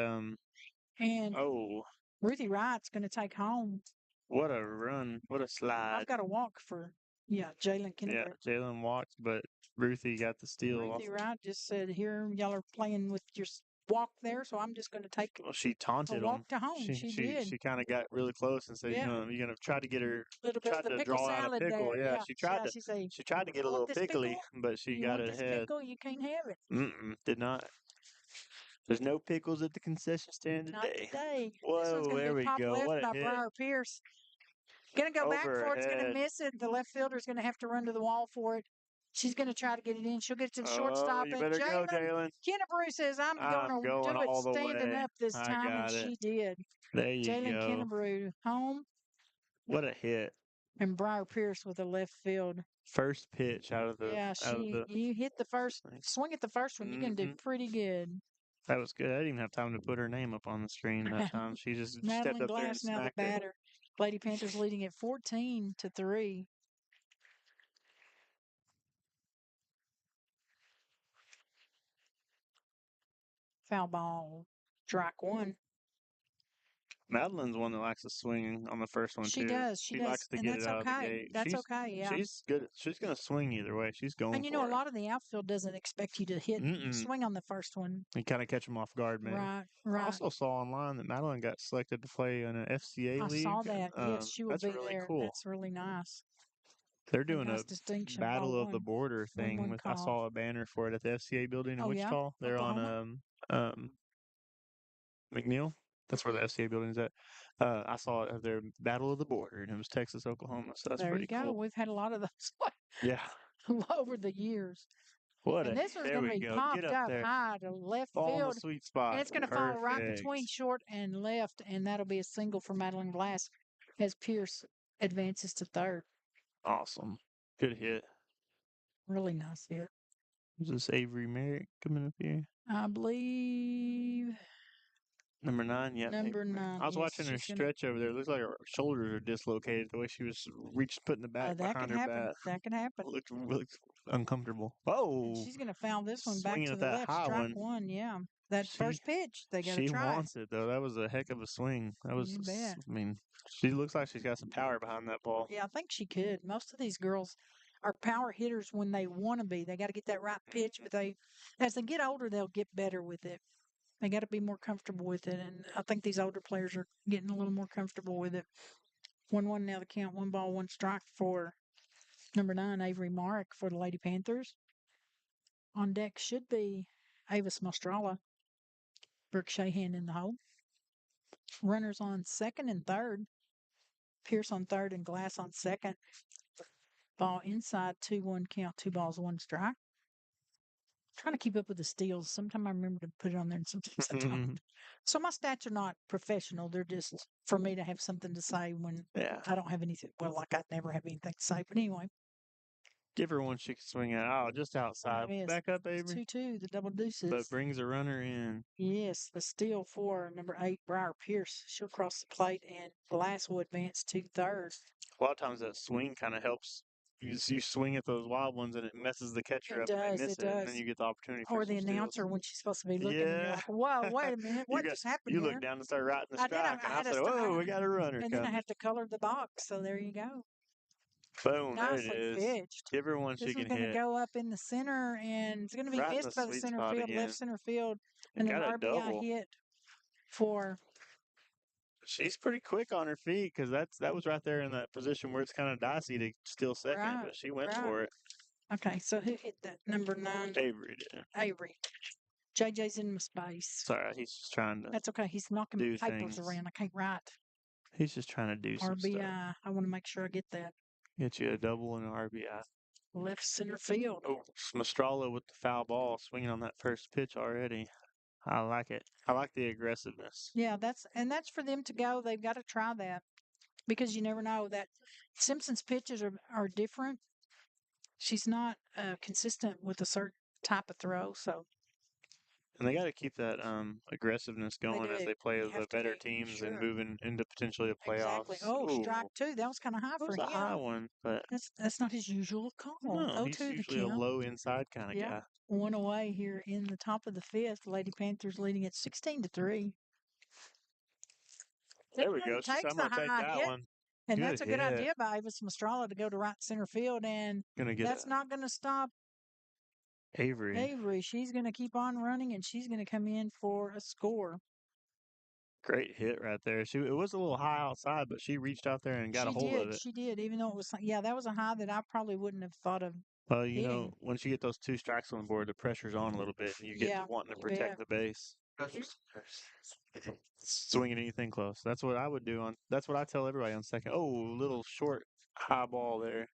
And Oh, Ruthie Wright's going to take home. what a run! What a slide! I've got a walk for Jalen Kinnebrew. Yeah, Jalen walked, but Ruthie got the steal. Ruthie Wright just said, "Here, y'all are playing with your walk there, so I'm just going to take Well, she taunted a walk him. to home." She did. She kind of got really close and said, Yeah. you're gonna try to get her, Little bit tried of the to pickle draw out a salad pickle. there. Yeah, she tried to. She said, She tried to get a "You little want this pickly, pickle? but she You got want it this ahead. pickle? You can't have it." Did not. There's no pickles at the concession stand Not today. today. This Whoa, one's going there to be we pop go. left What a by hit. Briar Pierce. Going to go back Over for it. It's going to ahead. miss it. The left fielder's going to have to run to the wall for it. She's going to try to get it in. She'll get it to the shortstop. You And better go, Jalen. Kinnebrew says, I'm going to going do it all the standing way. up this I time, and got it. she did. There you Jalen go. Kinnebrew home, What a hit. and Briar Pierce with the left field. First pitch out of the. You hit the first swing at the first one. You're gonna do pretty good. That was good. I didn't even have time to put her name up on the screen that time. She just stepped Madeline up there and Glass now the smacked it. batter. Lady Panthers leading at 14-3. Foul ball, strike one. Madeline's one that likes to swing on the first one She too. does. She She does. likes to And get that's it out of the okay. gate. That's okay. Yeah. She's good. She's gonna swing either way. She's going And you know, for a it. lot of the outfield doesn't expect you to swing on the first one. You kind of catch them off guard, man. Right. I Right. also saw online that Madeline got selected to play in an FCA I league. saw that. Yes, she will That's be really there. cool. That's really nice. They're doing nice a distinction. Battle of the One Border thing. I call. saw a banner for it at the FCA building in Oh, yeah? Wichita. They're Oklahoma? on McNeil. That's where the FCA building is at. I saw it at their Battle of the Border, and it was Texas, Oklahoma. So that's There pretty you go. cool. We've had a lot of those Yeah. over the years. What And a this one's there going to we be go. popped Get up up there. high to left Fall in the field. sweet spot. And it's going to fall right Perfect. between short and left, and that'll be a single for Madeline Glass as Pierce advances to third. Awesome. Good hit. Really nice hit. Is this Avery Merrick coming up here? I believe Number 9, yeah. number 9. I was yes, watching her stretch over there. It looks like her shoulders are dislocated the way she was putting the back that behind can her happen. bat. That can happen. Looked uncomfortable. And Oh, she's going to foul this one back swinging to at the that left. high Strike one. one, yeah. That first pitch, they got to She try. wants it though. That was a heck of a swing. That was. You bet. I mean, she looks like she's got some power behind that ball. Yeah, I think she could. Most of these girls are power hitters when they want to be. They got to get that right pitch, but as they get older, they'll get better with it. They got to be more comfortable with it, and I think these older players are getting a little more comfortable with it. 1-1 now the count. 1 ball, 1 strike for number 9, Avery Marek for the Lady Panthers. On deck should be Avis Mostrala, Brooke Shahan in the hole. Runners on second and third. Pierce on third and Glass on second. Ball inside, 2-1 count, 2 balls, 1 strike. Trying to keep up with the steals. Sometimes I remember to put it on there and sometimes I don't. So my stats are not professional. They're just for me to have something to say when I don't have anything. Well, like I never have anything to say. But anyway. Give her one she can swing at. Oh, just outside. Back up, Avery. 2-2, the double deuces. But brings a runner in. Yes, the steal for number 8, Briar Pierce. She'll cross the plate and Glass will advance to third. A lot of times that swing kind of helps. You swing at those wild ones and it messes the catcher up and they miss it, and then you get the opportunity for or the announcer steals. when she's supposed to be looking and you're like, whoa, wait a minute, what just happened You here? look down and start writing the strike, and I said, whoa, we got a runner and coming. then I have to color the box, so there you go. Boom, Nicely there it is. pitched. Give her one she can hit. This one's going to go up in the center, and it's going to be Right in missed the by the sweet center spot field, again. left center field, and an Got a RBI double. hit for. She's pretty quick on her feet because that was right there in that position where it's kind of dicey to steal second, but she went for it. Okay, so who hit that? Number 9. Avery did. Avery. JJ's in my space. Sorry, he's just trying to. That's okay. He's knocking do papers things. around. I can't write. He's just trying to do some RBI. stuff. I want to make sure I get that. Get you a double and an RBI. Left center field. Oh, Mastrala with the foul ball, swinging on that first pitch already. I like it. I like the aggressiveness. Yeah, that's for them to go. They've got to try that because you never know that Simpson's pitches are different. She's not consistent with a certain type of throw, so. And they got to keep that aggressiveness going as they play the better teams and moving into potentially a playoffs. Exactly. Oh, strike 2. That was kind of high for him. That was a high one, but that's not his usual call. No, he's usually a low inside kind of guy. 1 away here in the top of the 5th. Lady Panthers leading at 16-3. There we go. I'm going to take that one. And that's a good idea by Avis Mastrala to go to right center field, and that's not going to stop Avery. She's going to keep on running, and she's going to come in for a score. Great hit right there. It was a little high outside, but she reached out there and got a hold of it. She did, even though it was, that was a high that I probably wouldn't have thought of. Well, you know, once you get those 2 strikes on the board, the pressure's on a little bit, and you get to wanting to protect the base. Swinging anything close. That's what I would do. That's what I tell everybody on second. Oh, little short, high ball there.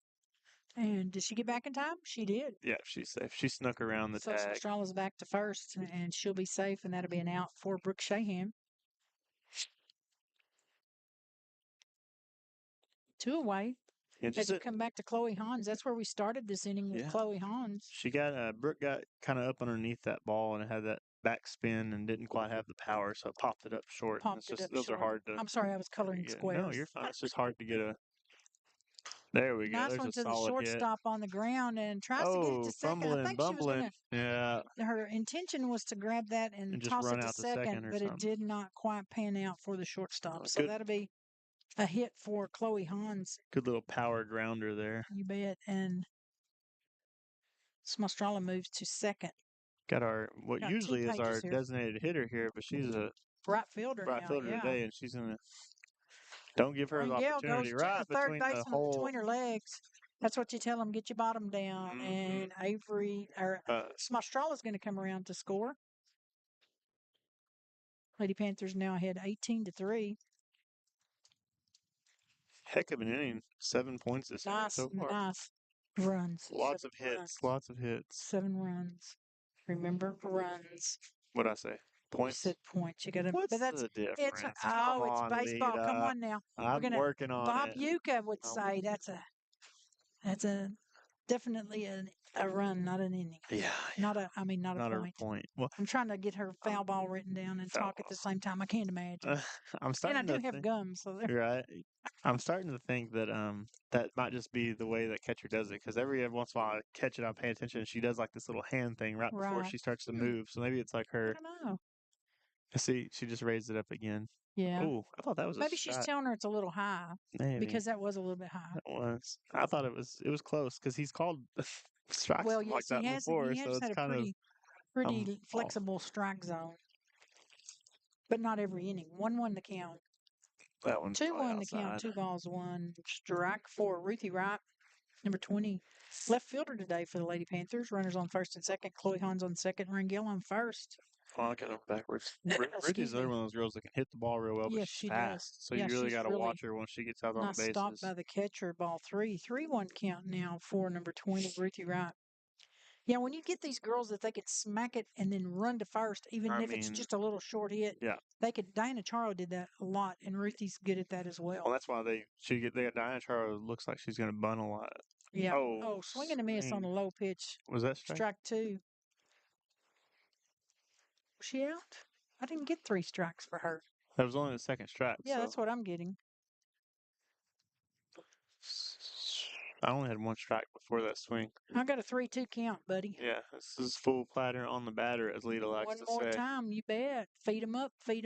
And did she get back in time? She did. Yeah, she's safe. She snuck around the tag. So Mastrala's back to first, and she'll be safe, and that'll be an out for Brooke Shahan. 2 away. As we come back to Chloe Hans, that's where we started this inning with Chloe Hans. She got Brooke got kind of up underneath that ball and it had that back spin and didn't quite have the power, so it popped it up short. Those are hard to. I'm sorry, I was coloring squares. No, you're fine. It's just hard to get a. There we go. Nice one to the shortstop on the ground and tries to get it to second. Fumbling, I think she was gonna, intention was to grab that and just toss run it to out to second, second or but it something. did not quite pan out for the shortstop. So Good. that'll be a hit for Chloe Hans. Good little power grounder there. You bet. And Smostrala moves to second. Got what Got 2 usually is our pages here. designated hitter here, but she's a Right fielder right now, fielder yeah. today, and she's gonna don't give her the Rangel opportunity. goes to Right the third between the baseman hole. between her legs. That's what you tell them. Get your bottom down. And Avery or Smostrala's going to come around to score. Lady Panthers now ahead 18-3. Heck of an inning. 7 points this inning so far. Nice runs. Lots of 7 hits. runs. Lots of hits. 7 runs. Remember runs. What'd I say? You Points. said points. You got to. What's but that's the difference? it's Come it's on, baseball. Lita. Come on now. I'm working on Bob it. Yuka would say that's a definitely a run, not an inning. Yeah. Not a not a point. A point. Well, I'm trying to get her foul ball written down and talk at the same time. I can't imagine. I'm starting And I do to have think, gum, so there. right. I'm starting to think that that might just be the way that catcher does it, because every once in a while I catch it, I pay attention, and she does like this little hand thing right before Right. she starts to move. So maybe it's like I her. don't know. See, she just raised it up again. Yeah. Oh, I thought that was Maybe a she's strike. telling her it's a little high Maybe. because that was a little bit high. It was. I thought it was close because he's called strikes Well, like yes, that he has. before, He so has it's had a kind of pretty flexible strike zone, but not every inning. 1-1 to count. that one's 2-1 to count. outside. 2 balls, 1 strike for Ruthie Wright, number 20. Left fielder today for the Lady Panthers. Runners on first and second. Chloe Hans on second. Rangel on first. Well, I got them backwards. Excuse Ruthie's me. another one of those girls that can hit the ball real well, but Yes, she's she fast. does. So Yeah, you really she's got to really watch her when she gets out on the Nice bases. stop by the catcher. Ball 3. 3-1 count now for number 20, Ruthie Wright. Yeah, when you get these girls that they could smack it and then run to first, even if it's just a little short hit, Yeah. they could. Diana Charlo did that a lot, and Ruthie's good at that as well. Well, that's why they got Diana Charlo. Looks like she's going to bunt a lot. Yeah. Oh, swing and a miss on a low pitch. Was that strike? Strike 2. Was she out? I didn't get 3 strikes for her. That was only the second strike. Yeah, so. that's what I'm getting. I only had 1 strike before that swing. I got a 3-2 count, buddy. Yeah, this is full platter on the batter, as Lita likes One to more say. time, you bet. Feed 'em up, and eat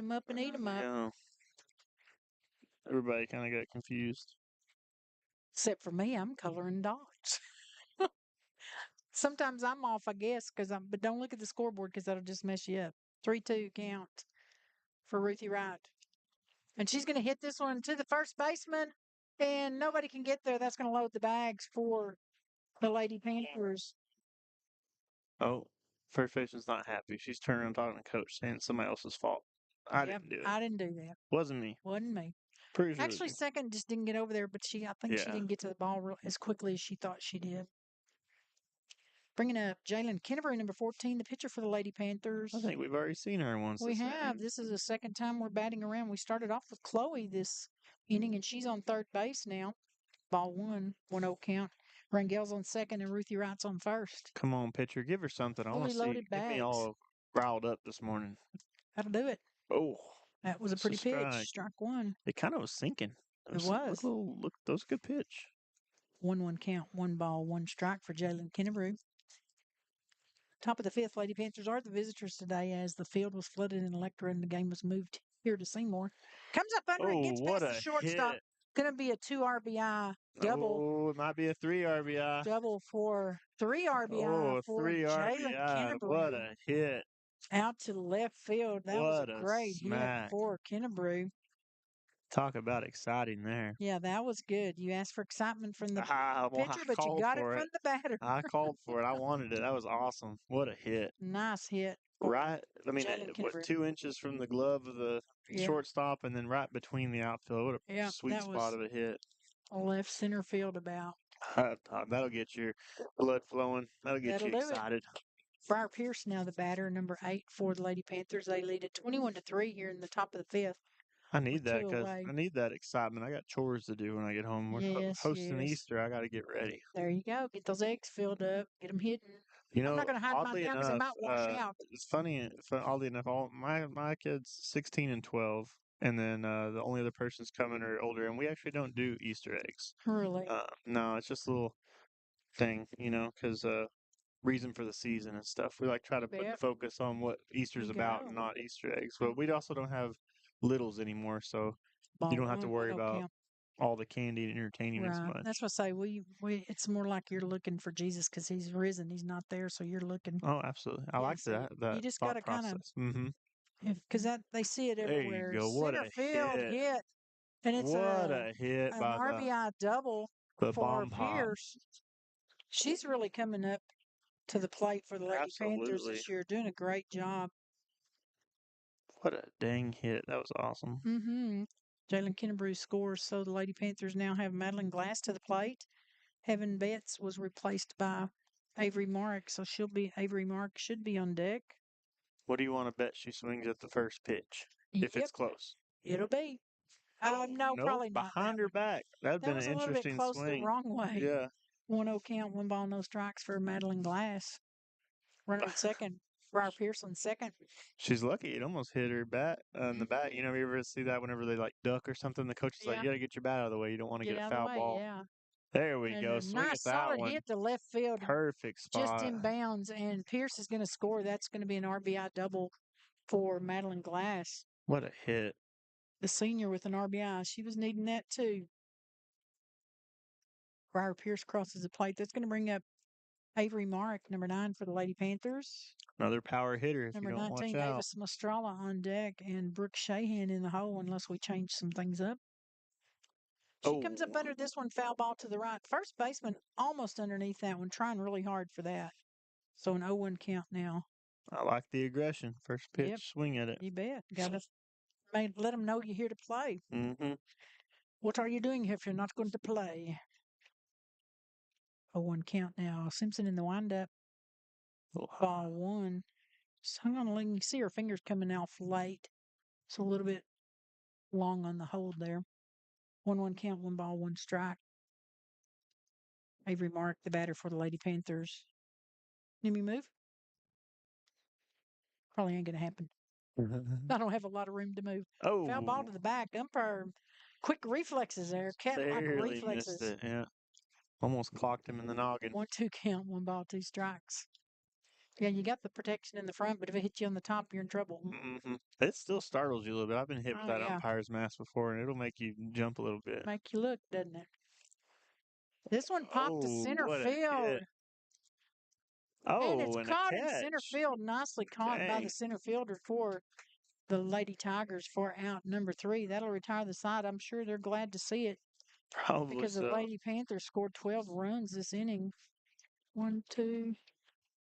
'em up. Yeah. Everybody kind of got confused. Except for me, I'm coloring dots. Sometimes I'm off, I guess, but don't look at the scoreboard because that'll just mess you up. 3-2 count for Ruthie Wright. And she's going to hit this one to the first baseman, and nobody can get there. That's going to load the bags for the Lady Panthers. Oh, first baseman's not happy. She's turning and talking to coach, saying it's somebody else's fault. I didn't do it. I didn't do that. Wasn't me. Wasn't me. Pretty sure. Actually, second just didn't get over there, but I think she didn't get to the ball as quickly as she thought she did. Bringing up Jalen Kennebrew, number 14, the pitcher for the Lady Panthers. I think we've already seen her once. We have. This is the second time we're batting around. We started off with Chloe this inning, and she's on third base now. Ball 1, 1-0 count. Rangel's on second, and Ruthie Wright's on first. Come on, pitcher. Give her something. I want to see. Loaded Get me bags. all riled up this morning. That'll do it. Oh. That was a pretty pitch. Strike 1. It kind of was sinking. It was. Look, that was a good pitch. 1-1 count. 1 ball, 1 strike for Jalen Kennebrew. Top of the 5th, Lady Panthers are the visitors today as the field was flooded in Electra and the game was moved here to Seymour. Comes up under and gets past the shortstop. Going to be a 2 RBI double. Oh, it might be a 3 RBI. Double for 3 RBI for 3 Jalen RBI. Kennebrew. What a hit. Out to left field. That was a great hit for Kennebrew. Talk about exciting there. Yeah, that was good. You asked for excitement from the pitcher, but you got it from the batter. I called for it. I wanted it. That was awesome. What a hit. Nice hit. Right, I mean, 2 inches from the glove of the shortstop and then right between the outfield. What a sweet spot of a hit. Left center field about. That'll get your blood flowing. That'll get you excited. Briar Pierce now the batter, number 8 for the Lady Panthers. They lead at 21-3 here in the top of the 5th. I need that because I need that excitement. I got chores to do when I get home. We're hosting Easter. I got to get ready. There you go. Get those eggs filled up. Get them hidden. You know, I'm not going to hide mine down because they might wash out. It's funny. Oddly enough, all my kids 16 and 12, and then the only other person's coming are older, and we actually don't do Easter eggs. Really? No, it's just a little thing, you know, because reason for the season and stuff. We like try to put the Bet. focus on what Easter's You about go. and not Easter eggs. But we also don't have littles anymore, so Ball you don't have to one, worry no about count. all the candy and entertaining as Right. much. That's what I say. We it's more like you're looking for Jesus because he's risen. He's not there, so you're looking. Oh, absolutely. I Yeah, like so that you just thought got to kind of process. Mm-hmm. because that they see it There you everywhere. go. What Center a field hit. hit, and it's What a hit an by RBI double the for bomb pop. Pierce. She's really coming up to the plate for the Lady Panthers Absolutely. this year, doing a great job. What a dang hit. That was awesome. Mm-hmm. Jalen Kennebrew scores, so the Lady Panthers now have Madeline Glass to the plate. Heaven Betts was replaced by Avery Mark, so Avery Mark should be on deck. What do you want to bet she swings at the first pitch if Yep, it's close? it'll be. No, Nope, probably not. behind her back. That'd That been was an a little bit interesting close the swing. wrong way. Yeah. 1-0 count, 1 ball, no strikes for Madeline Glass. Runner at second. Briar Pearson second. She's lucky it almost hit her bat in the bat. You ever see that whenever they like duck or something? The coach is like, Yeah. you got to get your bat out of the way. You don't want to get a out of the foul way, ball. yeah. There we And go. a Swing nice at that solid one. hit to left field. Perfect spot. Just in bounds, and Pierce is going to score. That's going to be an RBI double for Madeline Glass. What a hit. The senior with an RBI. She was needing that too. Briar Pierce crosses the plate. That's going to bring up Avery Mark, number 9 for the Lady Panthers. Another power hitter if Number you don't 19, watch out. Avis Mastrala on deck, and Brooke Shahan in the hole unless we change some things up. She comes up under this one, foul ball to the right. First baseman almost underneath that one, trying really hard for that. So an 0-1 count now. I like the aggression. First pitch, Yep. swing at it. You bet. Got to let them know you're here to play. Mm-hmm. What are you doing here if you're not going to play? 0-1 count now. Simpson in the windup. Ball 1. So hang on, you can see her fingers coming off late. So a little bit long on the hold there. 1-1 count, 1 ball, 1 strike. Avery Mark, the batter for the Lady Panthers. Let me move. Probably ain't going to happen. I don't have a lot of room to move. Oh. Foul ball to the back. Umpire, quick reflexes there. Cat-like Barely reflexes. missed it, yeah. Almost clocked him in the noggin. 1-2 count, 1 ball, 2 strikes. Yeah, you got the protection in the front, but if it hits you on the top, you're in trouble. Mm-hmm. It still startles you a little bit. I've been hit with that umpire's mask before, and it'll make you jump a little bit. Make you look, doesn't it? This one popped to center what a field. hit. Oh, and it's caught in catch. center field, nicely caught by the center fielder for the Lady Tigers for out number 3. That'll retire the side. I'm sure they're glad to see it. Probably because so. the Lady Panthers scored 12 runs this inning. 1, 2,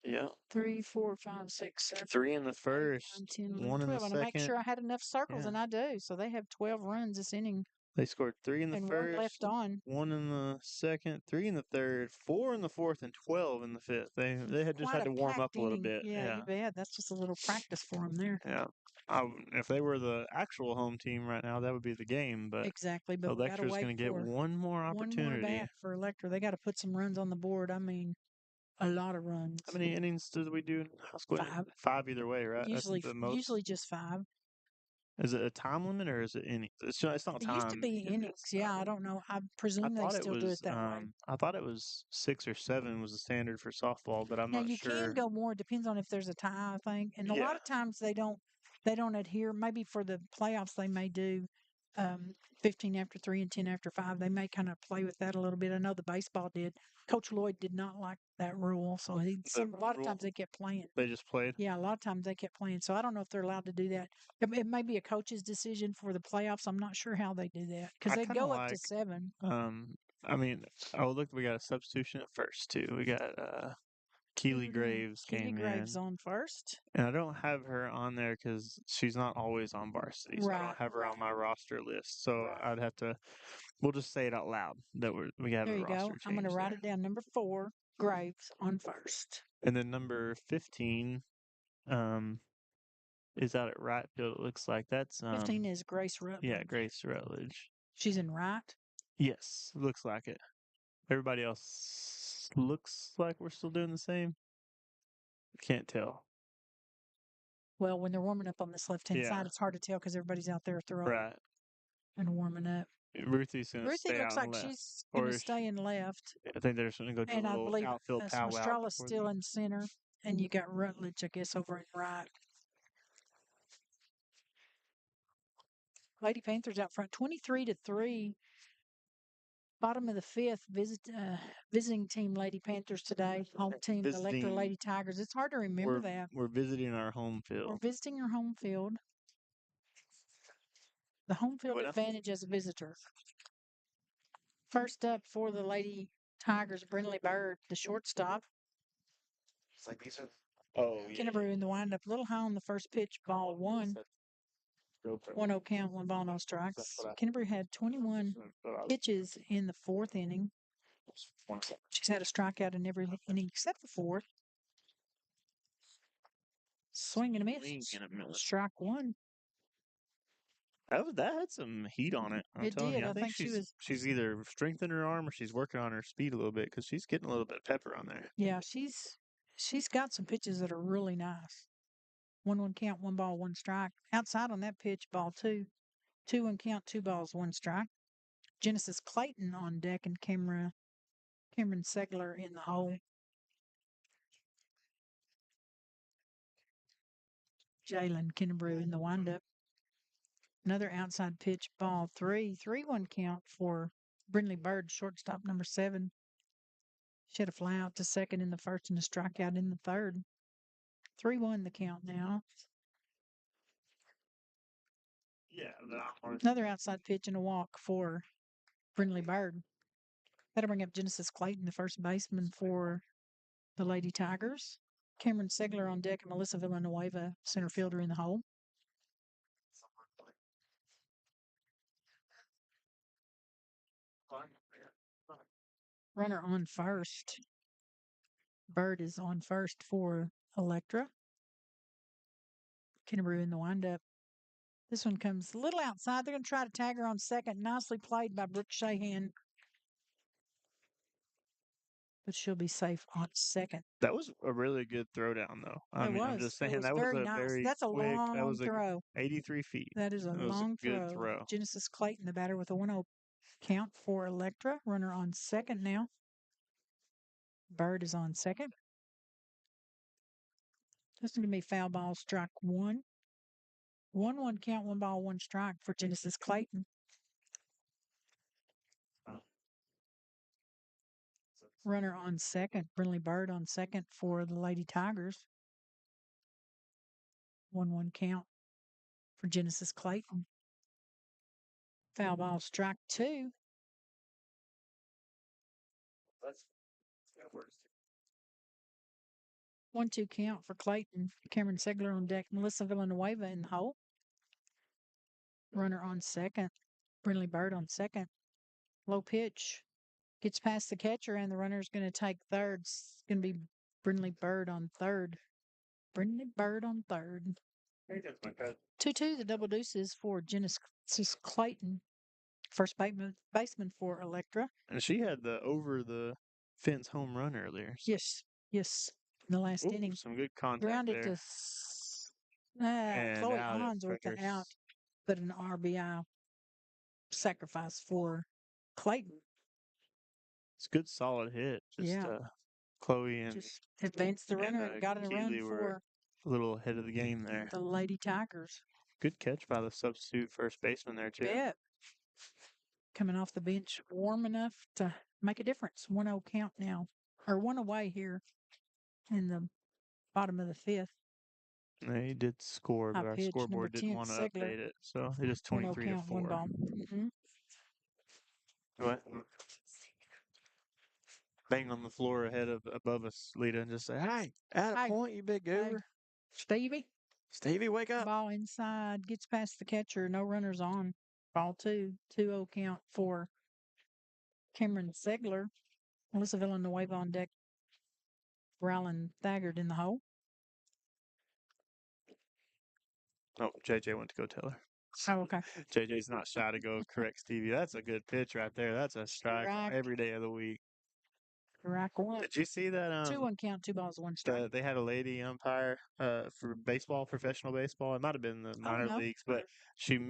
Yeah. 3, 4, 5, 6, 7. 3 in the first, 9, 10, 11, 1 in the 12. And I make second. sure I had enough circles, Yeah. and I do. So they have 12 runs this inning. They scored 3 in the and first, 1 left on. 1 in the second, 3 in the third, 4 in the fourth, and 12 in the fifth. They had just had to warm up a little bit. Yeah, you bet. That's just a little practice for them there. Yeah. If they were the actual home team right now, that would be the game. But exactly. But Electra's going to get one more opportunity. One more bat for Electra. They got to put some runs on the board. I mean, a lot of runs. How many innings did we do in high school? 5. 5 either way, right? Usually, That's the most. usually just 5. Is it a time limit or is it innings? It's not time. It used to be innings. Yeah, I don't know. I presume they still do it that way. I thought it was 6 or 7 was the standard for softball, but I'm not sure. Now you can go more. It depends on if there's a tie, I think. And a lot of times they don't adhere. Maybe for the playoffs they may do 15 after 3 and 10 after 5. They may kind of play with that a little bit. I know the baseball did. Coach Lloyd did not like that rule, so a lot of times they kept playing. They just played? Yeah, a lot of times they kept playing. So I don't know if they're allowed to do that. It may be a coach's decision for the playoffs. I'm not sure how they do that because they go up to 7. I mean, look, we got a substitution at first too. We got Keely Graves came Graves in. on first. And I don't have her on there because she's not always on varsity. So I don't have her on my roster list. So I'd have to, we'll just say it out loud that we have a roster change. There you go. I'm going to write it down. Number 4, Graves on first. And then number 15 is out at right field, it looks like. That's 15 is Grace Rutledge. Yeah, Grace Rutledge. She's in right? Yes, looks like it. Everybody else looks like we're still doing the same. Can't tell. Well, when they're warming up on this left-hand side, it's hard to tell because everybody's out there throwing and warming up. Ruthie's going to Ruthie stay looks out and like left. she's going Or to is stay she- in left. I think they're just going to go do And a I little believe outfield powwow. Maestralla's before still the- in center. And you got Rutledge, I guess, over in right. Lady Panthers out front, 23-3. Bottom of the fifth, visiting team Lady Panthers today. Home team, the Electra Visiting. Lady Tigers. It's hard to remember that. We're visiting our home We're field. visiting your home field. The home field Bueno. advantage as a visitor. First up for the Lady Tigers, Brindley Bird, the shortstop. It's like these are. Oh, yeah. Kennebrew in the windup, a little high on the first pitch, ball one. 1-0 count, 1 ball, no strikes. Kennebrew had 21 pitches in the fourth inning. She's had a strikeout in every inning except the fourth. Swing and a miss. Strike one. That had some heat on it. I'm It telling did. you. I think she's either strengthened her arm or she's working on her speed a little bit because she's getting a little bit of pepper on there. Yeah, she's got some pitches that are really nice. 1-1 count, 1 ball, 1 strike. Outside on that pitch, ball 2. 2-1 count, 2 balls, 1 strike. Genesis Clayton on deck and Cameron Segler in the hole. Jalen Kennebrew in the windup. Another outside pitch, ball 3. 3-1 count for Brindley Bird, shortstop number 7. She had a fly out to second in the first and a strikeout in the third. 3-1 the count now. Yeah. Another outside pitch and a walk for Brindley Bird. That'll bring up Genesis Clayton, the first baseman for the Lady Tigers. Cameron Segler on deck and Melissa Villanueva, center fielder in the hole. Runner on first. Bird is on first for Electra. Kennebrew in the windup. This one comes a little outside. They're going to try to tag her on second. Nicely played by Brooke Shahan. But she'll be safe on second. That was a really good throwdown, though. I'm just saying that was very a nice. very That's a quick. long That was throw. 83 feet. That is a That was long a good throw. Genesis Clayton, the batter, with a 1-0 count for Electra. Runner on second now. Bird is on second. This is going to be foul ball, strike 1. 1-1 count, 1 ball, 1 strike for Genesis Clayton. Runner on second. Brindley Bird on second for the Lady Tigers. 1-1 count for Genesis Clayton. Foul ball, strike 2. 1-2 count for Clayton. Cameron Segler on deck. Melissa Villanueva in the hole. Runner on second. Brindley Bird on second. Low pitch. Gets past the catcher, and the runner's going to take third. It's going to be Brindley Bird on third. Brindley Bird on third. 2-2, the double deuces for Genesis Clayton. First baseman for Electra. And she had the over the fence home run earlier. So. Yes. In the last inning. Some good contact Grounded there. to Chloe Hahns with the out, but an RBI sacrifice for Clayton. It's a good solid hit. Chloe and just advanced the runner and got a run for a little ahead of the game there. The Lady Tigers. Good catch by the substitute first baseman there too. Bet. Coming off the bench warm enough to make a difference. 1-0 count now. Or 1 away here in the bottom of the fifth. They did score, but our scoreboard didn't want to update it. So it is 23-4. 1 ball. Mm-hmm. What? Bang on the floor above us, Lita, and just say, "Hey, add a point, you big goober." Stevie, wake up. Ball inside, gets past the catcher, no runners on. Ball 2, 2-0 count for Cameron Segler. Melissa Villanueva on deck. Rylan Thaggart in the hole. Oh, JJ went to go tell her. Oh, okay. JJ's not shy to go correct Stevie. That's a good pitch right there. That's a strike every day of the week. Rack one. Did you see that? 2-1 count, 2 balls, 1 strike. They had a lady umpire for baseball, professional baseball. It might have been the minor no. leagues, but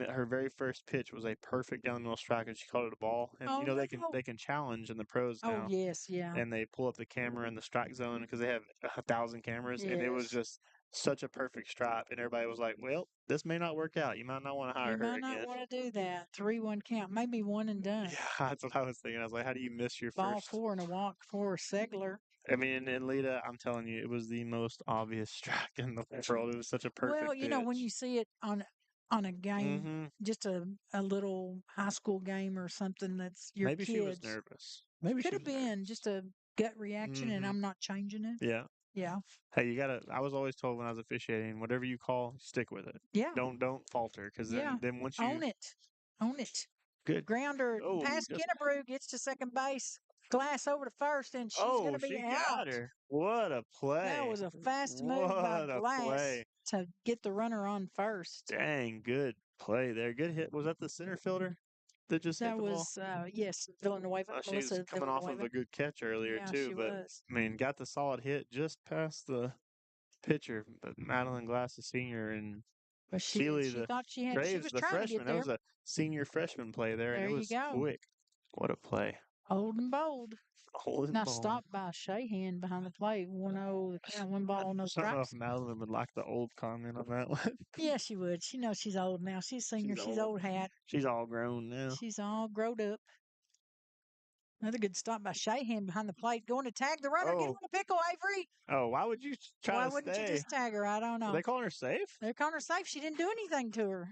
her very first pitch was a perfect down the middle strike, and she called it a ball. And Oh, they can challenge in the pros Oh, now, yes, yeah. and they pull up the camera in the strike zone because they have 1,000 cameras, and it was Yes. just such a perfect strike, and everybody was like, "Well, this may not work out. You might not want to hire You her might not again." want to do that. 3-1 count, maybe one and done. Yeah, that's what I was thinking. I was like, "How do you miss your Ball first?" 4 and a walk for Segler. I mean, and Lita, I'm telling you, it was the most obvious strike in the world. It was such a perfect Well, you know, when pitch. you see it on a game, Mm-hmm. just a little high school game or something that's your Maybe she was kids. nervous. Maybe Could she have was been nervous. just a gut reaction, and Mhm. I'm not changing it. Yeah. Yeah. Hey, you gotta. I was always told when I was officiating, whatever you call, stick with it. Yeah. Don't falter, because Yeah. then once you Own it. Own it. good. Grounder Oh, past just Kennebrew, gets to second base. Glass over to first, and she's going to be she out. got her. What a play! That was a fast move by What a Glass play! to get the runner on first. Dang, good play there. Good hit. Was that the center fielder that just hit That the ball? was, yes, Villanueva. She was Melissa coming off of Villanueva. a good catch earlier Yeah, too, she but was. I mean, got the solid hit just past the pitcher. But Madeline Glass, the senior, and But Sheely, she the thought she Graves, was the trying to get freshman. That there. was a senior freshman play there, and There it you was go. quick. What a play! Old and bold. Holding Now ball. stopped by Shahan behind the plate. 1-0, the count, 1 ball, no I don't know if strikes. Madeline would like the old comment on that one. Yeah, she would. She knows she's old now. She's senior. She's old hat. She's all grown now. She's all growed up. Another good stop by Shahan behind the plate. Going to tag the runner. Get him Oh, in a pickle, Avery. oh, why would you try Why to wouldn't you stay? just tag her? I don't Are know. they calling her safe? They're calling her safe. She didn't do anything to her.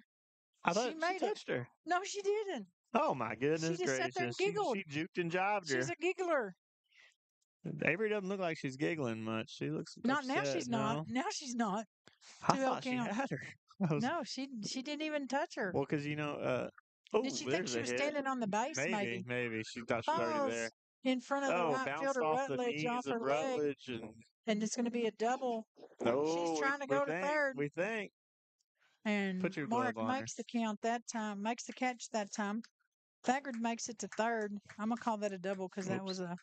I thought She she made it. touched her. No, she didn't. Oh my goodness She just sat there and gracious! giggled. She juked and jived She's her. a giggler. Avery doesn't look like she's giggling much. She looks Not now. upset. She's not. No, Now she's not. I 2-0 thought she count. had her. No, she didn't even touch her. Well, because Did she think there's she a was hit. standing on the base? Maybe she thought she was already Falls there. in front of the Oh, right bounced fielder off the Rutledge knees off of her leg, Rutledge, and it's going to be a double. She's trying to go to third, we think. and Put your Mark glove on her. makes the count that time, makes the catch that time. Thagard makes it to third. I'm gonna call that a double because that was a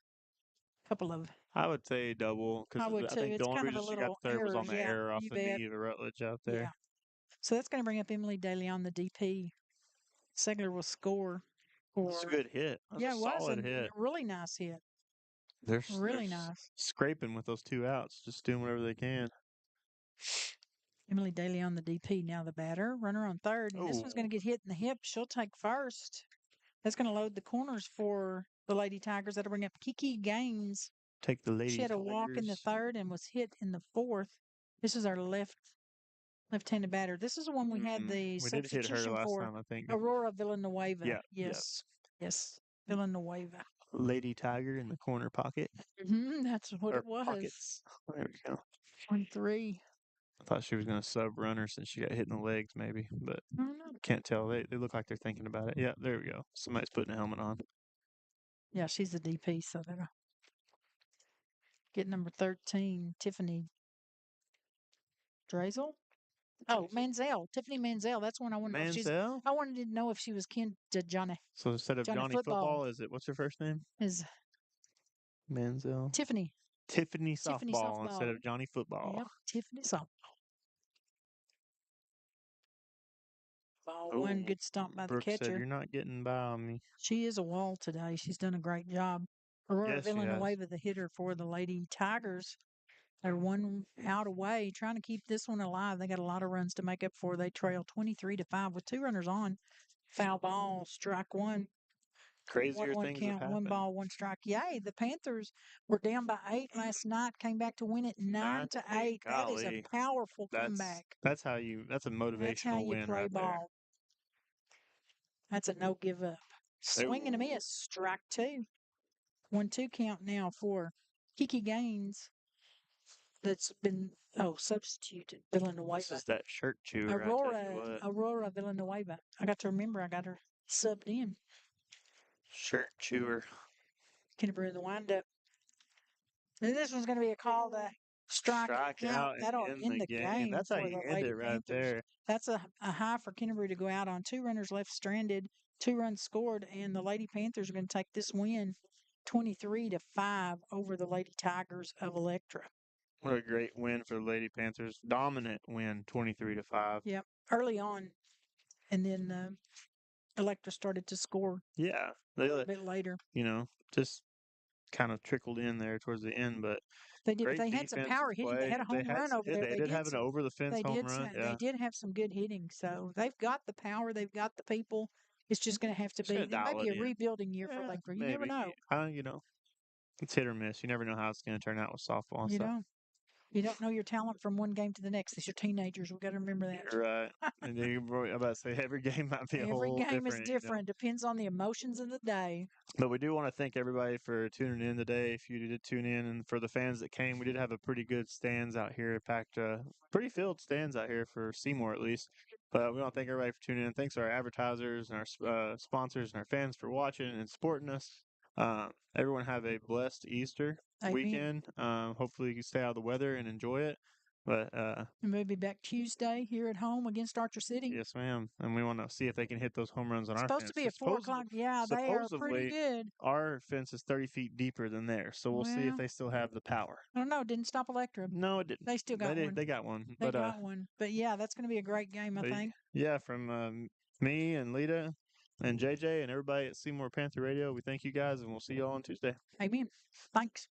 couple of. I would say double I because would I too. think the It's only kind of a reason she got little third was error. on the Yeah, error off you the bet. knee of Rutledge out Yeah. there. So that's going to bring up Emily Daly on the DP. Segler will score. That's a good hit. That's Yeah, a it was solid a hit. really nice hit. They're Really nice. scraping with those 2 outs, just doing whatever they can. Emily Daly on the DP. Now the batter, runner on third. And this one's going to get hit in the hip. She'll take first. That's going to load the corners for the Lady Tigers. That'll bring up Kiki Gaines. Take the Lady She had a walk in the third and was hit in the fourth. This is our left-handed batter. This is the one we had the we did hit her substitution last for. time, I think. Aurora Villanueva. Yeah. Yes. Yes. Villanueva. Lady Tiger in the corner pocket. That's what Or it was. pockets. There we go. 23. I thought she was going to sub runner since she got hit in the legs, maybe, but I don't know. can't tell. They look like they're thinking about it. Yeah, there we go. Somebody's putting a helmet on. Yeah, she's the DP, so they're get number 13, Tiffany Drazel. Oh, Manziel. Tiffany Manziel. That's one I wanted to know if she's. Manziel? I wanted to know if she was kin to Johnny. So instead of Johnny Johnny Football, is it, what's her first name? Is Manziel. Tiffany. Tiffany Softball instead of Johnny Football. Yep, Tiffany Softball. Ball Ooh, one, good stomp by Brooke the catcher. said, "You're not getting by on me." She is a wall today. She's done a great job. Aurora Yes, she has. Villanueva, the hitter for the Lady Tigers. They're 1 out away, trying to keep this one alive. They got a lot of runs to make up for. They trail 23-5 with 2 runners on. Foul ball, strike one. Crazier 1-1 things have count, 1 happened. ball, 1 strike. Yay, the Panthers were down by 8 last night, came back to win it 9-8. That is a powerful comeback. That's a motivational That's how you win play right ball. there. That's a no give up. Swing and a miss, strike 2. 1-2 count now for Kiki Gaines. That's been substituted Villanueva. This is that shirt chewer. I tell you what. Aurora Villanueva. I got to remember I got her subbed in. Shirt chewer. Kennebrew in the windup. And this one's going to be a call to strike out. That'll end the game. That's how for you the end Lady it right Panthers. there. That's a high for Kennebrew to go out on. 2 runners left stranded, 2 runs scored, and the Lady Panthers are going to take this win 23-5 over the Lady Tigers of Electra. What a great win for the Lady Panthers. Dominant win, 23-5. Yep, early on, and then Electra started to score Yeah, a little bit later. just kind of trickled in there towards the end, but They did. great They had some defensive power hitting. They play. had a home run over there. They did have an over the fence home run. Yeah, They did have some good hitting. So they've got the power. They've got the people. It's just going to have to Just gonna be. It might dial be it a in. rebuilding year for Yeah, Electra. You maybe. never know. It's hit or miss. You never know how it's going to turn out with softball. You So don't. You don't know your talent from one game to the next. These are teenagers. We got to remember that. you're right. And I'm about to say every game might be a Every whole game is different. different. Depends on the emotions of the day. But we do want to thank everybody for tuning in today. If you did tune in, and for the fans that came, we did have a pretty good stands out here, packed, pretty filled stands out here for Seymour at least. But we want to thank everybody for tuning in. Thanks to our advertisers and our sponsors and our fans for watching and supporting us. Everyone have a blessed Easter Amen. weekend. Hopefully you can stay out of the weather and enjoy it. But And we'll be back Tuesday here at home against Archer City. yes, ma'am. And we want to see if they can hit those home runs on It's our supposed fence. to be a 4 o'clock. Yeah, they are pretty good. Our fence is 30 feet deeper than theirs, so we'll see if Well, they still have the power. I don't know. Didn't stop Electra. No, it didn't. They still got one. They got one. They got one. But yeah, that's going to be a great game, I think. Yeah, from me and Lita and JJ and everybody at Seymour Panther Radio, we thank you guys, and we'll see you all on Tuesday. Amen. Thanks.